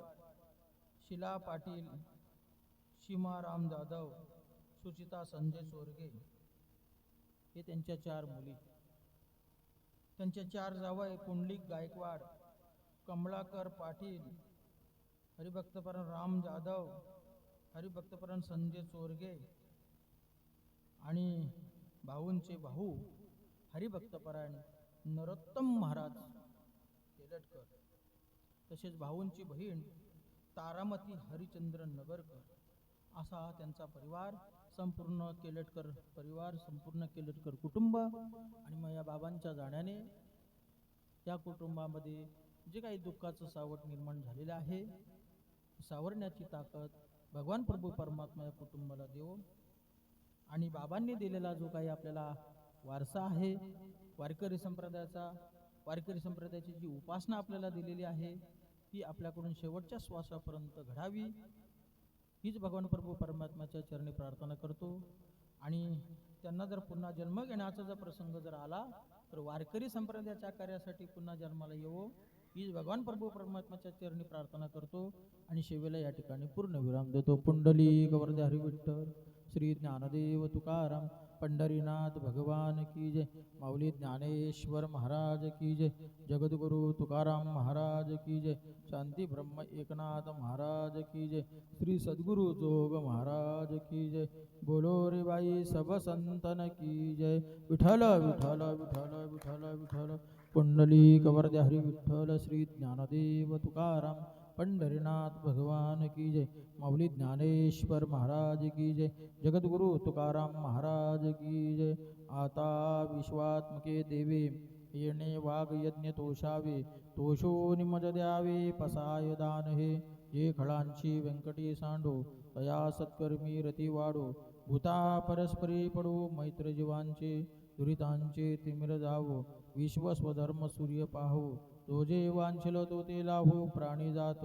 शिला पाटील, सीमा राम जाधव, सुचिता संजय चोरगे, हे त्यांच्या 4 मुली. त्यांचे 4 जावई पुंडलिक गायकवाड, कमलाकर पाटील, हरिभक्तपरायण राम जाधव, हरिभक्तपरायण संजय चोरगे आणि भाऊंचे भाऊ हरिभक्तपरायण नरोत्तम महाराज केलटकर. तसेच भाऊंची बहीण तारामती हरिचंद्र नगरकर. असा त्यांचा परिवार, संपूर्ण केलटकर परिवार, संपूर्ण केलटकर कुटुंब. आणि मग या बाबांच्या जाण्याने या कुटुंबामध्ये जे काही दुःखाचं सावट निर्माण झालेलं आहे, सावरण्याची ताकद भगवान प्रभू परमात्मा या कुटुंबाला देव. आणि बाबांनी दिलेला जो काही आपल्याला वारसा आहे वारकरी संप्रदायाचा, वारकरी संप्रदायाची जी उपासना आपल्याला दिलेली आहे, ती आपल्याकडून शेवटच्या श्वासापर्यंत घडावी, हीच भगवान प्रभू परमात्म्याच्या चरणी प्रार्थना करतो. आणि त्यांना जर पुन्हा जन्म घेण्याचा जर प्रसंग जर आला तर वारकरी संप्रदायाच्या कार्यासाठी पुन्हा जन्माला येवो, हीच भगवान प्रभू परमात्म्याच्या चरणी प्रार्थना करतो. आणि शेवेला या ठिकाणी पूर्ण विराम देतो. पुंडलिक वरदे हरी विठ्ठल, श्री ज्ञानदेव तुकाराम पंढरीनाथ भगवान की जय, माऊली ज्ञानेश्वर महाराज की जय, जगद्गुरु तुकाराम महाराज की जय, शांती ब्रह्म एकनाथ महाराज की जय, श्री सद्गुरु जोग महाराज की जय. बोलो रे बाई सब संतन की जय. विठ्ठल विठ्ठल विठ्ठल विठ्ठल विठ्ठल. पुंडलिक वरदे हरी विठ्ठल, श्री ज्ञानदेव तुकाराम पंढरीनाथ भगवान की जय, माऊली ज्ञानेश्वर महाराज की जय, जगद्गुरु तुकाराम महाराज की जय. आता विश्वात्मके देवे, येणे वाघ यज्ञ तोषावे, तोषो निमज द्यावे पसाय दान हे. जे खळांची व्यंकटी सांडो, तया सत्कर्मी रती वाढो, भूता परस्परी पडो मैत्र जीवांचे, दुरितांचे तिमिर जावो, विश्व स्वधर्म सूर्य पाहो, तो जे वांछिल तो ते लाभो. प्राणी जात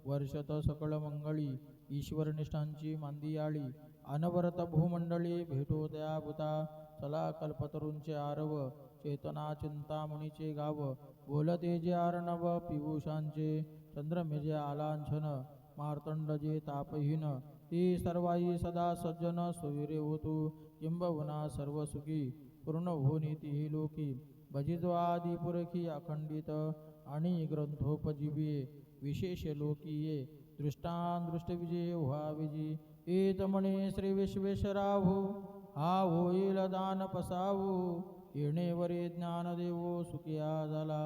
वर्षत सकळ मंगळी, ईश्वर निष्ठांची मांदियाळी, अनवरत भूमंडळी भेटो त्या भूता. चला कल्पतरूंचे आरव, चेतना चिंतामणीचे गाव, बोलते जे आर्णव पियुषांचे, चंद्रमेजे आलांछन, मार्तंड जे तापहीन, ती सर्वाई सदा सज्जन सुविरे होतु किंबहुना सर्व सुखी पूर्ण होनी तीही लोकी भजित्वादी पुरखी अखंडित आणि ग्रंथोपजीवी विशेष लोकीये दृष्टांदृष्ट विजय व्हाविजी एत म्हणे श्री विश्वेश्वराहू हा होईल दान पसावू येणेवरे ज्ञान देवो सुखिया झाला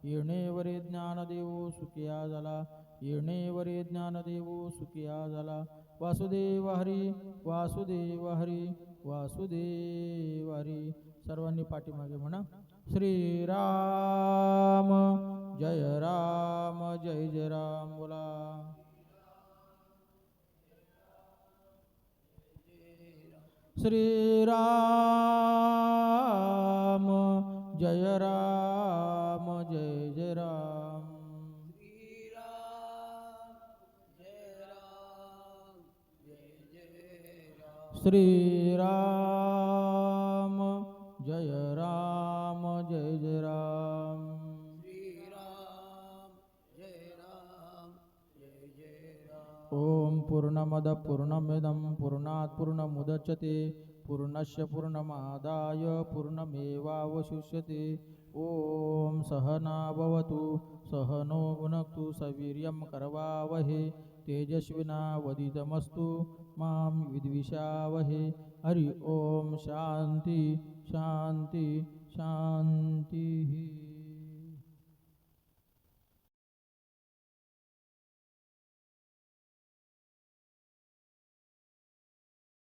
येणेवरे ज्ञान देवो सुखिया झाला येणेवरे ज्ञान देवो सुखिया झाला वासुदेव हरी वासुदेव हरी वासुदेव हरी सर्वांनी पाठीमागे म्हणा श्रीराम जय राम बोला श्रीराम जय राम जय राम श्रीराम जय राम जय राम ओम पूर्णमद पूर्णमिदं पूर्णात् पूर्णमुदच्यते पूर्णस्य पूर्णमादाय पूर्णमेवावशिष्यते ओम सहना भवतु सहनो भुनक्तु सवीर्यं करवावहे तेजस्विनावदितमस्तु मां विद्विषावहे हरि ओम शांति शांति शांति।